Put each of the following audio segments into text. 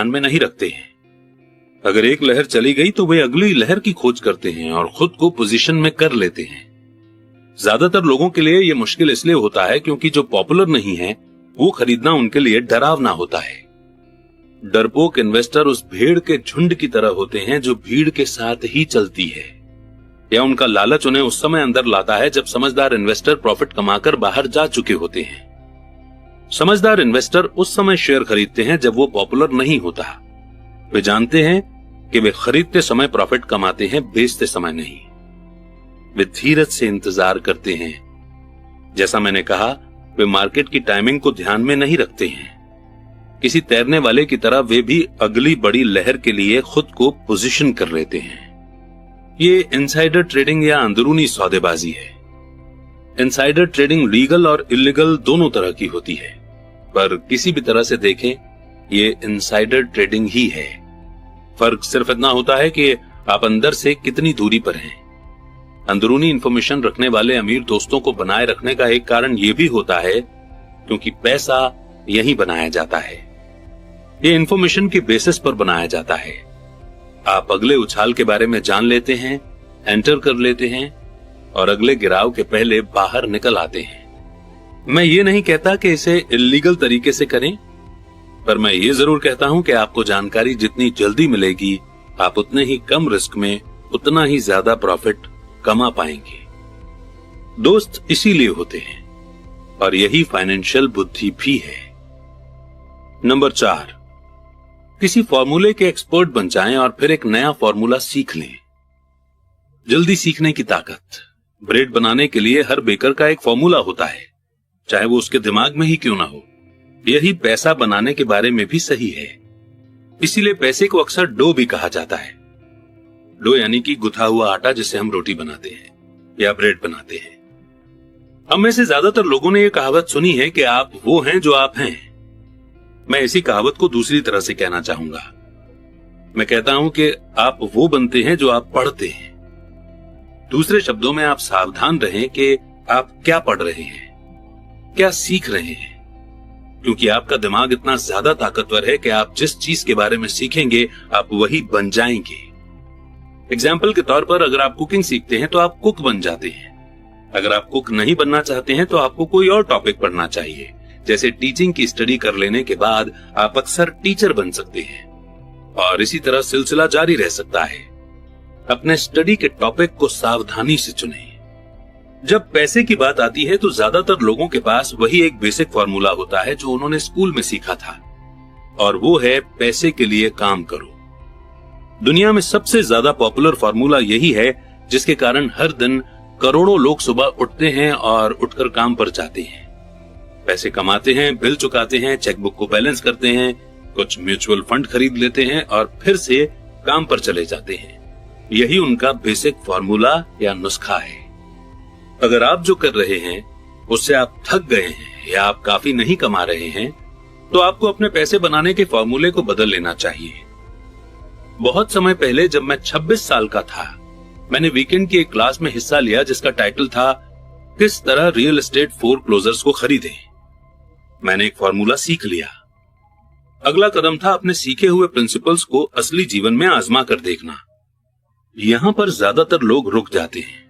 ध्यान में नहीं रखते हैं। अगर एक लहर चली गई तो वे अगली लहर की खोज करते हैं और खुद को पोजीशन में कर लेते हैं। ज्यादातर लोगों के लिए यह मुश्किल इसलिए होता है क्योंकि जो पॉपुलर नहीं है वो खरीदना उनके लिए डरावना होता है। डरपोक इन्वेस्टर उस भेड़ के झुंड की तरह होते हैं जो भीड़ के साथ ही चलती है, या उनका लालच उन्हें उस समय अंदर लाता है जब समझदार इन्वेस्टर प्रॉफिट कमाकर बाहर जा चुके होते हैं। समझदार इन्वेस्टर उस समय शेयर खरीदते हैं जब वो पॉपुलर नहीं होता। वे जानते हैं कि वे खरीदते समय प्रॉफिट कमाते हैं, बेचते समय नहीं। वे धीरज से इंतजार करते हैं। जैसा मैंने कहा, वे मार्केट की टाइमिंग को ध्यान में नहीं रखते हैं। किसी तैरने वाले की तरह वे भी अगली बड़ी लहर के लिए खुद को पोजीशन कर लेते हैं। ये इनसाइडर ट्रेडिंग या अंदरूनी सौदेबाजी है। इनसाइडर ट्रेडिंग लीगल और इलीगल दोनों तरह की होती है, पर किसी भी तरह से देखें ये इनसाइडर ट्रेडिंग ही है। फर्क सिर्फ इतना होता है कि आप अंदर से कितनी दूरी पर हैं। अंदरूनी इंफॉर्मेशन रखने वाले अमीर दोस्तों को बनाए रखने का एक कारण यह भी होता है क्योंकि पैसा यहीं बनाया जाता है। ये इंफॉर्मेशन के बेसिस पर बनाया जाता है। आप अगले उछाल के बारे में जान लेते हैं, एंटर कर लेते हैं और अगले गिराव के पहले बाहर निकल आते हैं। मैं ये नहीं कहता कि इसे इलीगल तरीके से करें, पर मैं ये जरूर कहता हूं कि आपको जानकारी जितनी जल्दी मिलेगी, आप उतने ही कम रिस्क में उतना ही ज्यादा प्रॉफिट कमा पाएंगे। दोस्त इसीलिए होते हैं और यही फाइनेंशियल बुद्धि भी है। नंबर 4, किसी फॉर्मूले के एक्सपर्ट बन जाएं और फिर एक नया फॉर्मूला सीख लें। जल्दी सीखने की ताकत। ब्रेड बनाने के लिए हर बेकर का एक फॉर्मूला होता है, चाहे वो उसके दिमाग में ही क्यों ना हो। यही पैसा बनाने के बारे में भी सही है। इसीलिए पैसे को अक्सर डो भी कहा जाता है। डो यानी कि गुथा हुआ आटा जिससे हम रोटी बनाते हैं या ब्रेड बनाते हैं। हम में से ज्यादातर लोगों ने यह कहावत सुनी है कि आप वो हैं जो आप हैं। मैं इसी कहावत को दूसरी तरह से कहना चाहूंगा। मैं कहता हूं कि आप वो बनते हैं जो आप पढ़ते हैं। दूसरे शब्दों में, आप सावधान रहें कि आप क्या पढ़ रहे हैं, क्या सीख रहे हैं, क्योंकि आपका दिमाग इतना ज्यादा ताकतवर है कि आप जिस चीज के बारे में सीखेंगे आप वही बन जाएंगे। एग्जाम्पल के तौर पर, अगर आप कुकिंग सीखते हैं तो आप कुक बन जाते हैं। अगर आप कुक नहीं बनना चाहते हैं तो आपको कोई और टॉपिक पढ़ना चाहिए। जैसे टीचिंग की स्टडी कर लेने के बाद आप अक्सर टीचर बन सकते हैं और इसी तरह सिलसिला जारी रह सकता है। अपने स्टडी के टॉपिक को सावधानी से चुनें। जब पैसे की बात आती है तो ज्यादातर लोगों के पास वही एक बेसिक फॉर्मूला होता है जो उन्होंने स्कूल में सीखा था, और वो है पैसे के लिए काम करो। दुनिया में सबसे ज्यादा पॉपुलर फॉर्मूला यही है जिसके कारण हर दिन करोड़ों लोग सुबह उठते हैं और उठकर काम पर जाते हैं। पैसे कमाते हैं, बिल चुकाते हैं, चेकबुक को बैलेंस करते हैं, कुछ म्यूचुअल फंड खरीद लेते हैं और फिर से काम पर चले जाते हैं। यही उनका बेसिक फॉर्मूला या नुस्खा है। अगर आप जो कर रहे हैं उससे आप थक गए हैं या आप काफी नहीं कमा रहे हैं तो आपको अपने पैसे बनाने के फॉर्मूले को बदल लेना चाहिए। बहुत समय पहले जब मैं 26 साल का था, मैंने वीकेंड की एक क्लास में हिस्सा लिया जिसका टाइटल था किस तरह रियल एस्टेट फोरक्लोजर्स को खरीदें। मैंने एक फॉर्मूला सीख लिया। अगला कदम था अपने सीखे हुए प्रिंसिपल्स को असली जीवन में आजमा कर देखना। यहां पर ज्यादातर लोग रुक जाते हैं।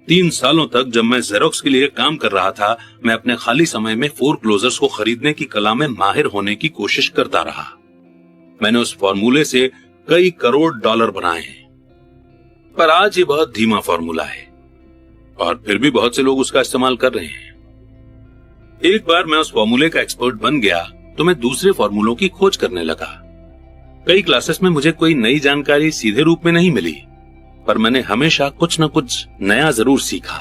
3 सालों तक जब मैं जेरोक्स के लिए काम कर रहा था, मैं अपने खाली समय में फोरक्लोजर्स को खरीदने की कला में माहिर होने की कोशिश करता रहा। मैंने उस फॉर्मूले से कई करोड़ डॉलर बनाए हैं, पर आज ये बहुत धीमा फॉर्मूला है और फिर भी बहुत से लोग उसका इस्तेमाल कर रहे हैं। एक बार मैं उस फॉर्मूले का एक्सपर्ट बन गया तो मैं दूसरे फॉर्मूलों की खोज करने लगा। कई क्लासेस में मुझे कोई नई जानकारी सीधे रूप में नहीं मिली, पर मैंने हमेशा कुछ न कुछ नया जरूर सीखा।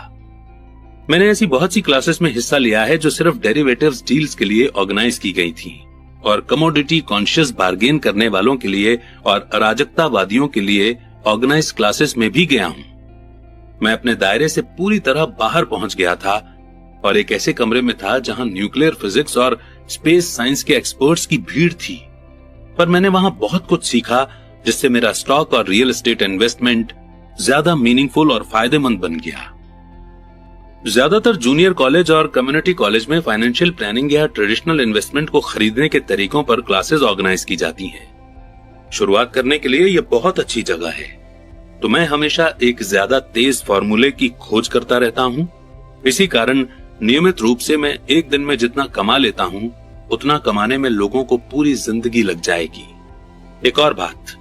मैंने ऐसी बहुत सी क्लासेस में हिस्सा लिया है जो सिर्फ डेरिवेटिव्स डील्स के लिए ऑर्गेनाइज की गई थी और कमोडिटी कॉन्शियस बार्गेन करने वालों के लिए और अराजकतावादियों के लिए ऑर्गेनाइज क्लासेस में भी गया हूं। मैं अपने दायरे से पूरी तरह बाहर पहुंच गया था और एक ऐसे कमरे में था जहां न्यूक्लियर फिजिक्स और स्पेस साइंस के एक्सपर्ट्स की भीड़ थी, पर मैंने वहां बहुत कुछ सीखा जिससे मेरा स्टॉक और रियल एस्टेट इन्वेस्टमेंट ज्यादा मीनिंगफुल और फायदेमंद बन गया। ज्यादातर जूनियर कॉलेज और कम्युनिटी कॉलेज में फाइनेंशियल प्लानिंग या ट्रेडिशनल इन्वेस्टमेंट को खरीदने के तरीकों पर क्लासेस ऑर्गेनाइज की जाती हैं। शुरुआत करने के लिए यह बहुत अच्छी जगह है, तो मैं हमेशा एक ज्यादा तेज फॉर्मूले की खोज करता रहता हूं। इसी कारण नियमित रूप से मैं एक दिन में जितना कमा लेता हूं, उतना कमाने में लोगों को पूरी जिंदगी लग जाएगी। एक और बात,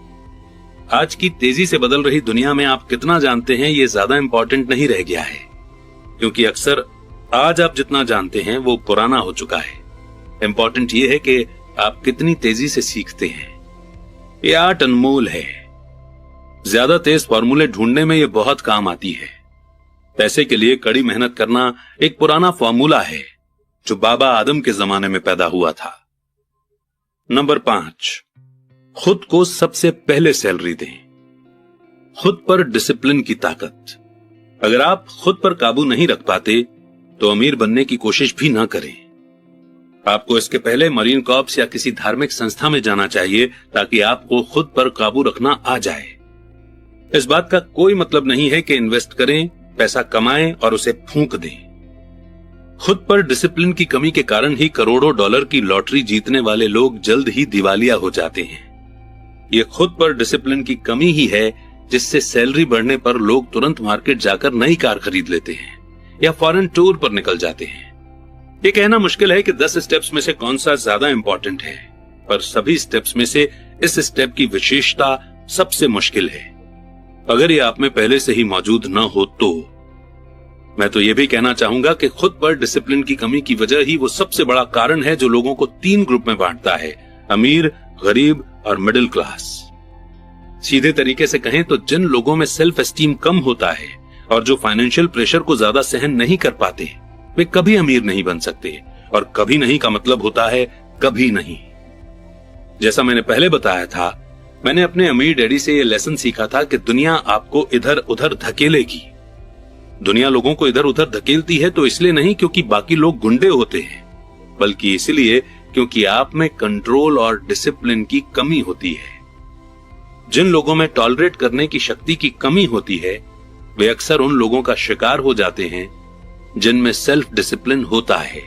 आज की तेजी से बदल रही दुनिया में आप कितना जानते हैं ये ज्यादा इंपॉर्टेंट नहीं रह गया है, क्योंकि अक्सर आज आप जितना जानते हैं वो पुराना हो चुका है। इंपॉर्टेंट ये है कि आप कितनी तेजी से सीखते हैं। ये आर्ट अनमोल है। ज्यादा तेज फॉर्मूले ढूंढने में ये बहुत काम आती है। पैसे के लिए कड़ी मेहनत करना एक पुराना फॉर्मूला है जो बाबा आदम के जमाने में पैदा हुआ था। नंबर 5, खुद को सबसे पहले सैलरी दें। खुद पर डिसिप्लिन की ताकत। अगर आप खुद पर काबू नहीं रख पाते तो अमीर बनने की कोशिश भी ना करें। आपको इसके पहले मरीन कॉर्प्स या किसी धार्मिक संस्था में जाना चाहिए ताकि आपको खुद पर काबू रखना आ जाए। इस बात का कोई मतलब नहीं है कि इन्वेस्ट करें, पैसा कमाएं और उसे फूंक दें। खुद पर डिसिप्लिन की कमी के कारण ही करोड़ों डॉलर की लॉटरी जीतने वाले लोग जल्द ही दिवालिया हो जाते हैं। ये खुद पर डिसिप्लिन की कमी ही है जिससे सैलरी बढ़ने पर लोग तुरंत मार्केट जाकर नई कार खरीद लेते हैं या फॉरेन टूर पर निकल जाते हैं। ये कहना मुश्किल है कि 10 स्टेप्स में से कौन सा ज्यादा इंपॉर्टेंट है, पर सभी स्टेप्स में से इस स्टेप की विशेषता सबसे मुश्किल है। अगर ये आप में पहले से ही मौजूद न हो तो मैं तो ये भी कहना चाहूंगा कि खुद पर डिसिप्लिन की कमी की वजह ही वो सबसे बड़ा कारण है जो लोगों को 3 ग्रुप में बांटता है: अमीर, गरीब और मिडिल क्लास। सीधे तरीके से कहें तो जिन लोगों में सेल्फ एस्टीम कम होता है और जो फाइनेंशियल प्रेशर को ज्यादा सहन नहीं कर पाते, वे कभी अमीर नहीं बन सकते। और कभी नहीं का मतलब होता है कभी नहीं। जैसा मैंने पहले बताया था, मैंने अपने अमीर डैडी से यह लेसन सीखा था कि दुनिया आपको इधर उधर धकेलेगी। दुनिया लोगों को इधर उधर धकेलती है तो इसलिए नहीं क्योंकि बाकी लोग गुंडे होते हैं, बल्कि इसलिए क्योंकि आप में कंट्रोल और डिसिप्लिन की कमी होती है। जिन लोगों में टॉलरेट करने की शक्ति की कमी होती है, वे अक्सर उन लोगों का शिकार हो जाते हैं जिनमें सेल्फ डिसिप्लिन होता है।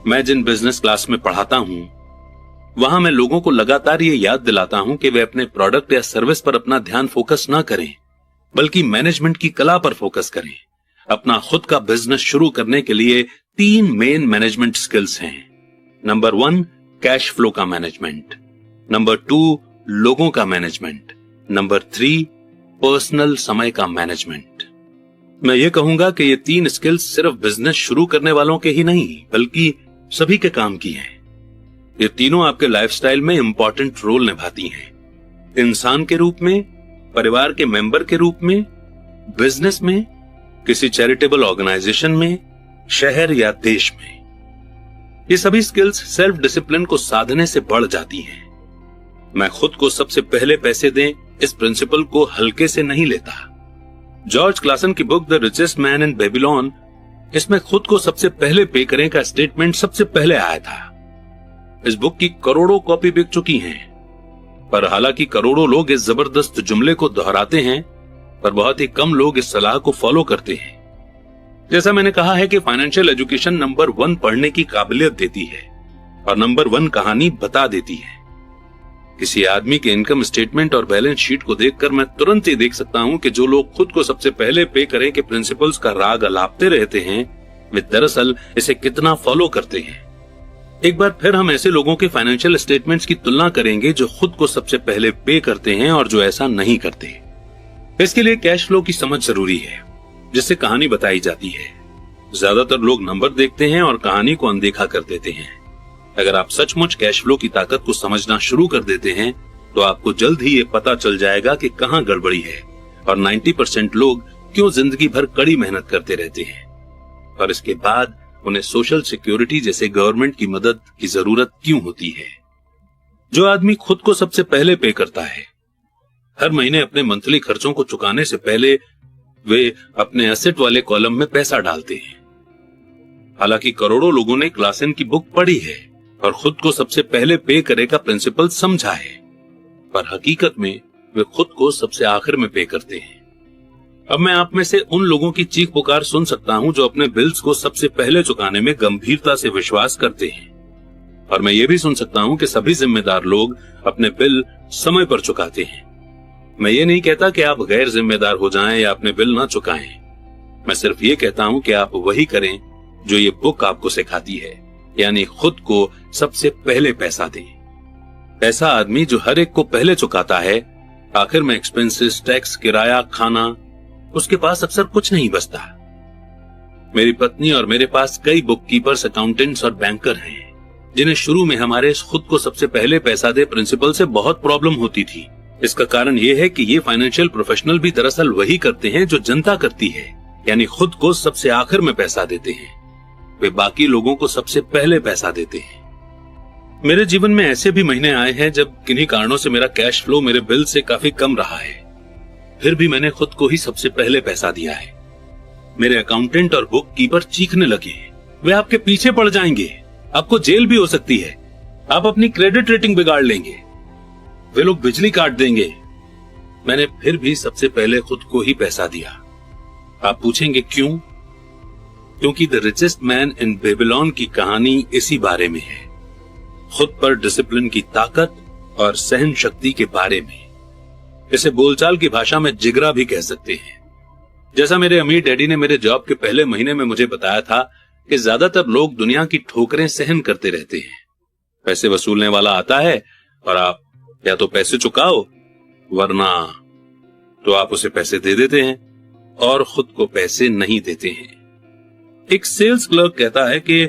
मैं जिन बिजनेस क्लास में पढ़ाता हूं, वहां मैं लोगों को लगातार ये याद दिलाता हूं कि वे अपने प्रोडक्ट या सर्विस पर अपना ध्यान फोकस ना करें, बल्कि मैनेजमेंट की कला पर फोकस करें। अपना खुद का बिजनेस शुरू करने के लिए 3 मेन मैनेजमेंट स्किल्स हैं। नंबर 1, कैश फ्लो का मैनेजमेंट। नंबर 2, लोगों का मैनेजमेंट। नंबर 3, पर्सनल समय का मैनेजमेंट। मैं ये कहूंगा कि ये 3 स्किल्स सिर्फ बिजनेस शुरू करने वालों के ही नहीं, बल्कि सभी के काम की हैं। ये तीनों आपके लाइफस्टाइल में इंपॉर्टेंट रोल निभाती हैं। इंसान के रूप में, परिवार के मेंबर के रूप में, बिजनेस में, किसी चैरिटेबल ऑर्गेनाइजेशन में, शहर या देश में। ये सभी स्किल्स सेल्फ डिसिप्लिन को साधने से बढ़ जाती हैं। मैं खुद को सबसे पहले पैसे दें इस प्रिंसिपल को हल्के से नहीं लेता। जॉर्ज क्लासन की book the richest man in Babylon, इसमें खुद को सबसे पहले पे करें का स्टेटमेंट सबसे पहले आया था। इस बुक की करोड़ों कॉपी बिक चुकी हैं, पर हालांकि करोड़ों लोग इस जबरदस्त जुमले को दोहराते हैं, पर बहुत ही कम लोग इस सलाह को फॉलो करते हैं। जैसा मैंने कहा है कि फाइनेंशियल एजुकेशन नंबर 1 पढ़ने की काबिलियत देती है और नंबर 1 कहानी बता देती है। किसी आदमी के इनकम स्टेटमेंट और बैलेंस शीट को देखकर मैं तुरंत ही देख सकता हूं कि जो लोग खुद को सबसे पहले पे करें के प्रिंसिपल्स का राग अलापते रहते हैं, वे दरअसल इसे कितना फॉलो करते हैं। एक बार फिर हम ऐसे लोगों के फाइनेंशियल स्टेटमेंट्स की तुलना करेंगे जो खुद को सबसे पहले पे करते हैं और जो ऐसा नहीं करते। इसके लिए कैश फ्लो की समझ जरूरी है, जिससे कहानी बताई जाती है। ज्यादातर लोग नंबर देखते हैं और कहानी को अनदेखा कर देते हैं। अगर आप सचमुच कैश फ्लो की ताकत को समझना शुरू कर देते हैं तो आपको जल्द ही ये पता चल जाएगा कि कहां गड़बड़ी है और 90% लोग क्यों जिंदगी भर कड़ी मेहनत करते रहते हैं और इसके बाद उन्हें सोशल सिक्योरिटी जैसे गवर्नमेंट की मदद की जरूरत क्यों होती है। जो आदमी खुद को सबसे पहले पे करता है, हर महीने अपने मंथली खर्चों को चुकाने से पहले वे अपने एसेट वाले कॉलम में पैसा डालते हैं। हालांकि करोड़ों लोगों ने क्लासन की बुक पढ़ी है और खुद को सबसे पहले पे करे का प्रिंसिपल समझा है, पर हकीकत में वे खुद को सबसे आखिर में पे करते हैं। अब मैं आप में से उन लोगों की चीख पुकार सुन सकता हूं जो अपने बिल्स को सबसे पहले चुकाने में गंभीरता से विश्वास करते हैं, और मैं ये भी सुन सकता हूं कि सभी जिम्मेदार लोग अपने बिल समय पर चुकाते हैं। मैं ये नहीं कहता कि आप गैर जिम्मेदार हो जाएं या अपने बिल ना चुकाएं। मैं सिर्फ ये कहता हूं कि आप वही करें जो ये बुक आपको सिखाती है, यानी खुद को सबसे पहले पैसा दें। ऐसा आदमी जो हर एक को पहले चुकाता है, आखिर में एक्सपेंसेस, टैक्स, किराया, खाना, उसके पास अक्सर कुछ नहीं बचता। मेरी पत्नी और मेरे पास कई बुक कीपर्स, अकाउंटेंट्स और बैंकर हैं, जिन्हें शुरू में हमारे खुद को सबसे पहले पैसा दे प्रिंसिपल से बहुत प्रॉब्लम होती थी। इसका कारण यह है कि ये फाइनेंशियल प्रोफेशनल भी दरअसल वही करते हैं जो जनता करती है, यानी खुद को सबसे आखिर में पैसा देते हैं। वे बाकी लोगों को सबसे पहले पैसा देते हैं। मेरे जीवन में ऐसे भी महीने आए हैं जब किन्हीं कारणों से मेरा कैश फ्लो मेरे बिल से काफी कम रहा है, फिर भी मैंने खुद को ही सबसे पहले पैसा दिया है। मेरे अकाउंटेंट और बुक कीपर चीखने लगे, वे आपके पीछे पड़ जाएंगे, आपको जेल भी हो सकती है, आप अपनी क्रेडिट रेटिंग बिगाड़ लेंगे, वे लोग बिजली काट देंगे। मैंने फिर भी सबसे पहले खुद को ही पैसा दिया। आप पूछेंगे क्यों? क्योंकि the richest man in Babylon की कहानी इसी बारे में है, खुद पर डिसिप्लिन की ताकत और सहन शक्ति के बारे में। इसे बोलचाल की भाषा में जिगरा भी कह सकते हैं। जैसा मेरे अमीर डैडी ने मेरे जॉब के पहले महीने में मुझे बताया था कि ज्यादातर लोग दुनिया की ठोकरें सहन करते रहते हैं। पैसे वसूलने वाला आता है और आप या तो पैसे चुकाओ, वरना तो आप उसे पैसे दे देते हैं और खुद को पैसे नहीं देते हैं। एक सेल्स क्लर्क कहता है कि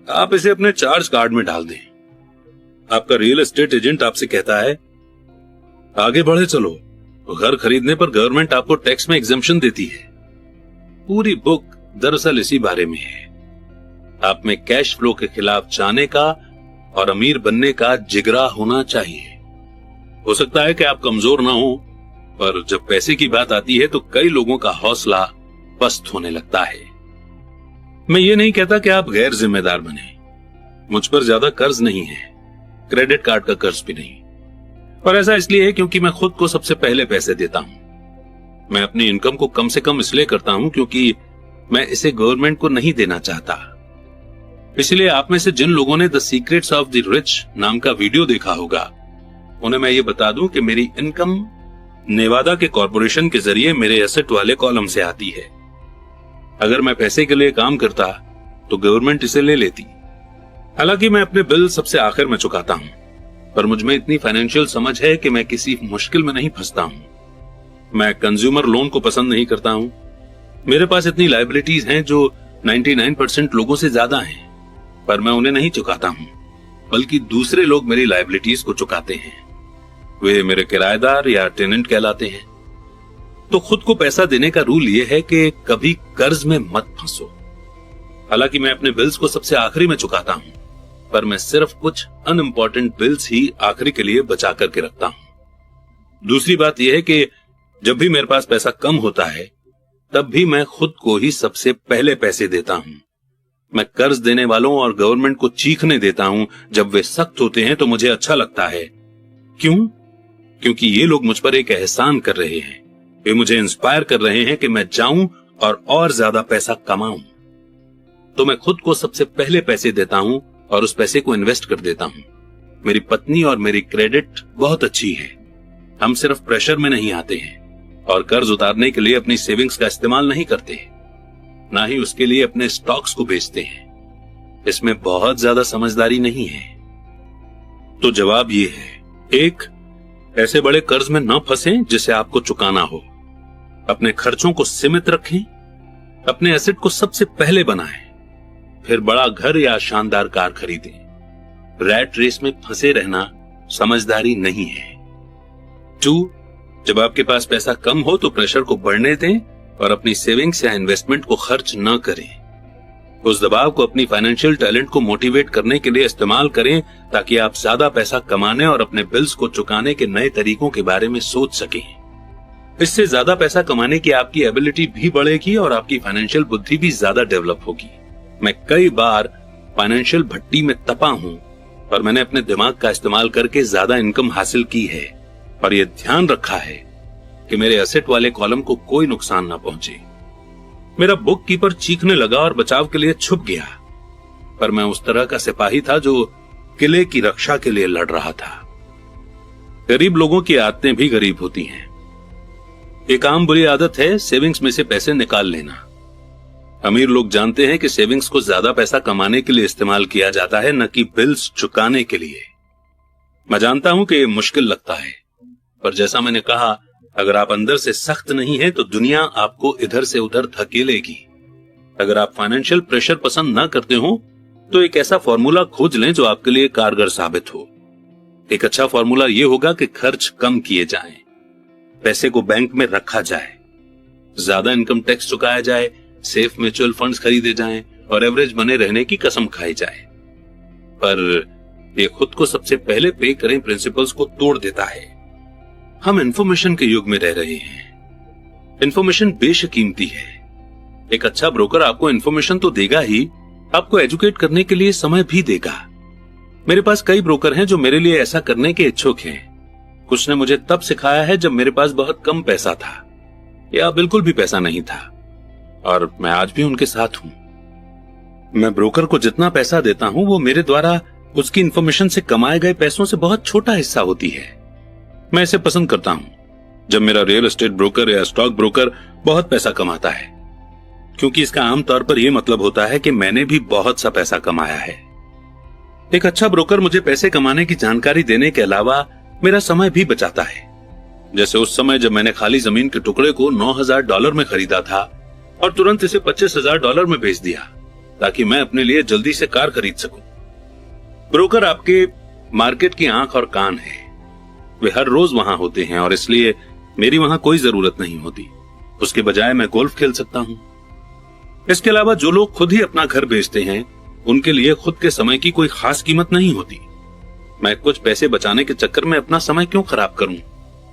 आप इसे अपने चार्ज कार्ड में डाल दें। आपका रियल एस्टेट एजेंट आपसे कहता है आगे बढ़े चलो, तो घर खरीदने पर गवर्नमेंट आपको टैक्स में एग्जम्पशन देती है। पूरी बुक दरअसल इसी बारे में है। आप में कैश फ्लो के खिलाफ जाने का और अमीर बनने का जिगरा होना चाहिए। हो सकता है कि आप कमजोर ना हो, पर जब पैसे की बात आती है तो कई लोगों का हौसला पस्त होने लगता है। मैं ये नहीं कहता कि आप गैर जिम्मेदार बने। मुझ पर ज्यादा कर्ज नहीं है, क्रेडिट कार्ड का कर्ज भी नहीं, और ऐसा इसलिए है क्योंकि मैं खुद को सबसे पहले पैसे देता हूं। मैं अपनी इनकम को कम से कम इसलिए करता हूं क्योंकि मैं इसे गवर्नमेंट को नहीं देना चाहता। इसलिए आप में से जिन लोगों ने the secrets of the rich नाम का वीडियो देखा होगा, उन्हें मैं ये बता दूं कि मेरी इनकम नेवादा के कॉर्पोरेशन के जरिए मेरे एसेट वाले कॉलम से आती है। अगर मैं पैसे के लिए काम करता तो गवर्नमेंट इसे ले लेती। हालांकि मैं अपने बिल सबसे आखिर में चुकाता हूं, पर मुझ में इतनी फाइनेंशियल समझ है कि मैं किसी मुश्किल में नहीं फंसता हूं। मैं कंज्यूमर लोन को पसंद नहीं करता हूं। मेरे पास इतनी लायबिलिटीज हैं जो 99% लोगों से ज्यादा हैं, पर मैं उन्हें नहीं चुकाता हूं, बल्कि दूसरे लोग मेरी लायबिलिटीज को चुकाते हैं। वे मेरे किराएदार या टेनेंट कहलाते हैं। तो खुद को पैसा देने का रूल यह है कि कभी कर्ज में मत फंसो। हालांकि मैं अपने बिल्स को सबसे आखिरी में चुकाता हूं, पर मैं सिर्फ कुछ अनइम्पोर्टेंट बिल्स ही आखिरी के लिए बचा करके रखता हूं। दूसरी बात यह है कि जब भी मेरे पास पैसा कम होता है, तब भी मैं खुद को ही सबसे पहले पैसे देता हूं। मैं कर्ज देने वालों और गवर्नमेंट को चीखने देता हूं जब वे सख्त होते हैं, तो मुझे अच्छा लगता है। क्यों? क्योंकि ये लोग मुझ पर एक एहसान कर रहे हैं। वे मुझे इंस्पायर कर रहे हैं कि मैं जाऊं और ज्यादा पैसा कमाऊं। तो मैं खुद को सबसे पहले पैसे देता हूं और उस पैसे को इन्वेस्ट कर देता हूं। मेरी पत्नी और मेरी क्रेडिट बहुत अच्छी है। हम सिर्फ प्रेशर में नहीं आते हैं और कर्ज उतारने के लिए अपनी सेविंग्स का इस्तेमाल नहीं करते, ना ही उसके लिए अपने स्टॉक्स को बेचते हैं। इसमें बहुत ज्यादा समझदारी नहीं है। तो जवाब ये है, एक, ऐसे बड़े कर्ज में न फंसें जिसे आपको चुकाना हो। अपने खर्चों को सीमित रखें। अपने एसेट को सबसे पहले बनाएं, फिर बड़ा घर या शानदार कार खरीदें। रैट रेस में फंसे रहना समझदारी नहीं है। 2, जब आपके पास पैसा कम हो तो प्रेशर को बढ़ने दें और अपनी सेविंग्स या इन्वेस्टमेंट को खर्च न करें। उस दबाव को अपनी फाइनेंशियल टैलेंट को मोटिवेट करने के लिए इस्तेमाल करें, ताकि आप ज्यादा पैसा कमाने और अपने बिल्स को चुकाने के नए तरीकों के बारे में सोच सकें। इससे ज्यादा पैसा कमाने की आपकी एबिलिटी भी बढ़ेगी और आपकी फाइनेंशियल बुद्धि भी ज्यादा डेवलप होगी। मैं कई बार फाइनेंशियल भट्टी में तपा हूं, पर मैंने अपने दिमाग का इस्तेमाल करके ज्यादा इनकम हासिल की है और यह ध्यान रखा है कि मेरे एसेट वाले कॉलम को कोई नुकसान ना पहुंचे। मेरा बुक कीपर चीखने लगा और बचाव के लिए छुप गया, पर मैं उस तरह का सिपाही था जो किले की रक्षा के लिए लड़ रहा था। गरीब लोगों की आदतें भी गरीब होती हैं। एक आम बुरी आदत है सेविंग्स में से पैसे निकाल लेना। अमीर लोग जानते हैं कि सेविंग्स को ज्यादा पैसा कमाने के लिए इस्तेमाल किया जाता है, न कि बिल्स चुकाने के लिए। मैं जानता हूं कि मुश्किल लगता है, पर जैसा मैंने कहा, अगर आप अंदर से सख्त नहीं हैं तो दुनिया आपको इधर से उधर धकेलेगी। अगर आप फाइनेंशियल प्रेशर पसंद ना करते हो तो एक ऐसा फॉर्मूला खोज लें जो आपके लिए कारगर साबित हो। एक अच्छा फॉर्मूला यह होगा कि खर्च कम किए जाएं, पैसे को बैंक में रखा जाए, ज्यादा इनकम टैक्स चुकाया जाए, सेफ म्यूचुअल फंड्स खरीदे जाएं और एवरेज बने रहने की कसम खाई जाए। पर ये खुद को सबसे पहले पे करें प्रिंसिपल्स को तोड़ देता है। हम इंफॉर्मेशन के युग में रह रहे हैं। इंफॉर्मेशन बेशकीमती है। एक अच्छा ब्रोकर आपको इंफॉर्मेशन तो देगा ही, आपको एजुकेट करने के लिए समय भी देगा। मेरे पास कई ब्रोकर हैं जो मेरे लिए ऐसा करने के इच्छुक हैं। कुछ ने मुझे तब सिखाया है जब मेरे पास बहुत कम पैसा था या बिल्कुल भी पैसा नहीं था, और मैं आज भी उनके साथ हूं। मैं ब्रोकर को जितना पैसा देता हूं वो मेरे द्वारा उसकी इंफॉर्मेशन से कमाए गए पैसों से बहुत छोटा हिस्सा होती है। मैं इसे पसंद करता हूं जब मेरा रियल एस्टेट ब्रोकर या स्टॉक ब्रोकर बहुत पैसा कमाता है, क्योंकि इसका आमतौर पर यह मतलब होता है कि मैंने भी बहुत सा पैसा कमाया है। एक अच्छा ब्रोकर मुझे पैसे कमाने की जानकारी देने के अलावा मेरा समय भी बचाता है। जैसे उस समय जब मैंने खाली जमीन के टुकड़े को $9,000 में खरीदा था और तुरंत इसे $25,000 में बेच दिया ताकि मैं अपने लिए जल्दी से कार खरीद सकूं। ब्रोकर आपके मार्केट की आंख और कान है। वे हर रोज वहां होते हैं और इसलिए मेरी वहां कोई जरूरत नहीं होती। उसके बजाय मैं गोल्फ खेल सकता हूं। इसके अलावा जो लोग खुद ही अपना घर बेचते हैं उनके लिए खुद के समय की कोई खास कीमत नहीं होती। मैं कुछ पैसे बचाने के चक्कर में अपना समय क्यों खराब करूं,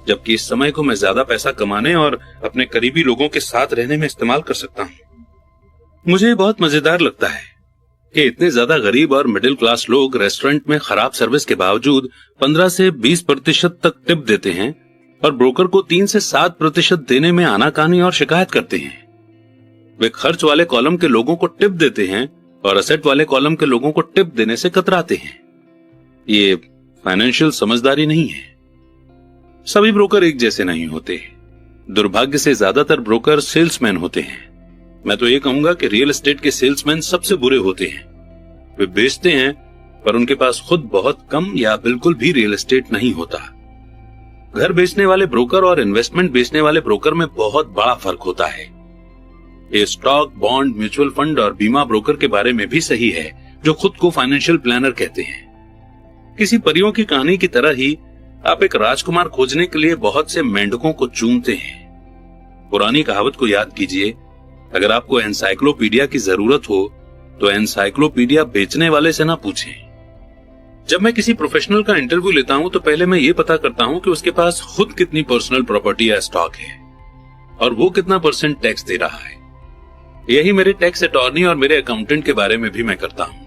जबकि इस समय को मैं ज्यादा पैसा कमाने और अपने करीबी लोगों के साथ रहने में इस्तेमाल कर सकता हूं। मुझे बहुत मजेदार लगता है कि इतने ज्यादा गरीब और मिडिल क्लास लोग रेस्टोरेंट में खराब सर्विस के बावजूद 15 से 20% तक टिप देते हैं और ब्रोकर को 3 से 7% देने में आनाकानी और शिकायत करते हैं। वे खर्च वाले कॉलम के लोगों को टिप देते हैं और असेट वाले कॉलम के लोगों को टिप देने से कतराते हैं। ये फाइनेंशियल समझदारी नहीं है। सभी ब्रोकर एक जैसे नहीं होते। दुर्भाग्य से ज्यादातर ब्रोकर सेल्समैन होते हैं। मैं तो ये कहूंगा कि रियल एस्टेट के सेल्समैन सबसे बुरे होते हैं। वे बेचते हैं पर उनके पास खुद बहुत कम या बिल्कुल भी रियल एस्टेट नहीं होता। घर बेचने वाले ब्रोकर और इन्वेस्टमेंट बेचने वाले ब्रोकर में बहुत बड़ा फर्क होता है। ये स्टॉक, बॉन्ड, म्यूचुअल फंड और बीमा ब्रोकर के बारे में भी सही है जो खुद को फाइनेंशियल प्लानर कहते हैं। किसी परियों की कहानी की तरह ही आप एक राजकुमार खोजने के लिए बहुत से मेंढकों को चूमते हैं। पुरानी कहावत को याद कीजिए, अगर आपको एनसाइक्लोपीडिया की जरूरत हो तो एनसाइक्लोपीडिया बेचने वाले से ना पूछें। जब मैं किसी प्रोफेशनल का इंटरव्यू लेता हूं तो पहले मैं ये पता करता हूं कि उसके पास खुद कितनी पर्सनल प्रॉपर्टी या स्टॉक है और वो कितना % टैक्स दे रहा है। यही मेरे टैक्स अटॉर्नी और मेरे अकाउंटेंट के बारे में भी मैं करता हूं।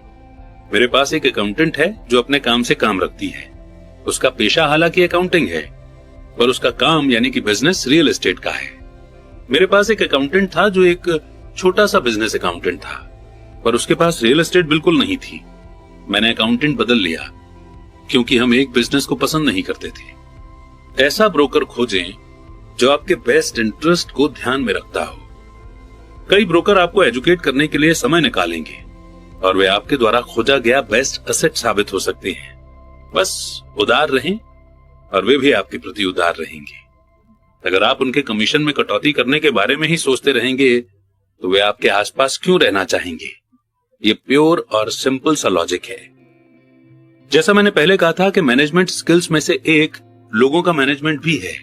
मेरे पास एक अकाउंटेंट है जो अपने काम से काम रखती है। उसका पेशा हालांकि अकाउंटिंग है, पर उसका काम यानी कि बिजनेस रियल एस्टेट का है। मेरे पास एक अकाउंटेंट था जो एक छोटा सा बिजनेस अकाउंटेंट था, पर उसके पास रियल एस्टेट बिल्कुल नहीं थी। मैंने अकाउंटेंट बदल लिया क्योंकि हम एक बिजनेस को पसंद नहीं करते थे। ऐसा ब्रोकर खोजें जो आपके बेस्ट इंटरेस्ट को ध्यान में रखता हो। कई ब्रोकर आपको एजुकेट करने के लिए समय निकालेंगे और वे आपके द्वारा खोजा गया बेस्ट एसेट साबित हो सकते हैं। बस उदार रहें और वे भी आपके प्रति उदार रहेंगे। अगर आप उनके कमीशन में कटौती करने के बारे में ही सोचते रहेंगे तो वे आपके आसपास क्यों रहना चाहेंगे। ये प्योर और सिंपल सा लॉजिक है। जैसा मैंने पहले कहा था कि मैनेजमेंट स्किल्स में से एक लोगों का मैनेजमेंट भी है।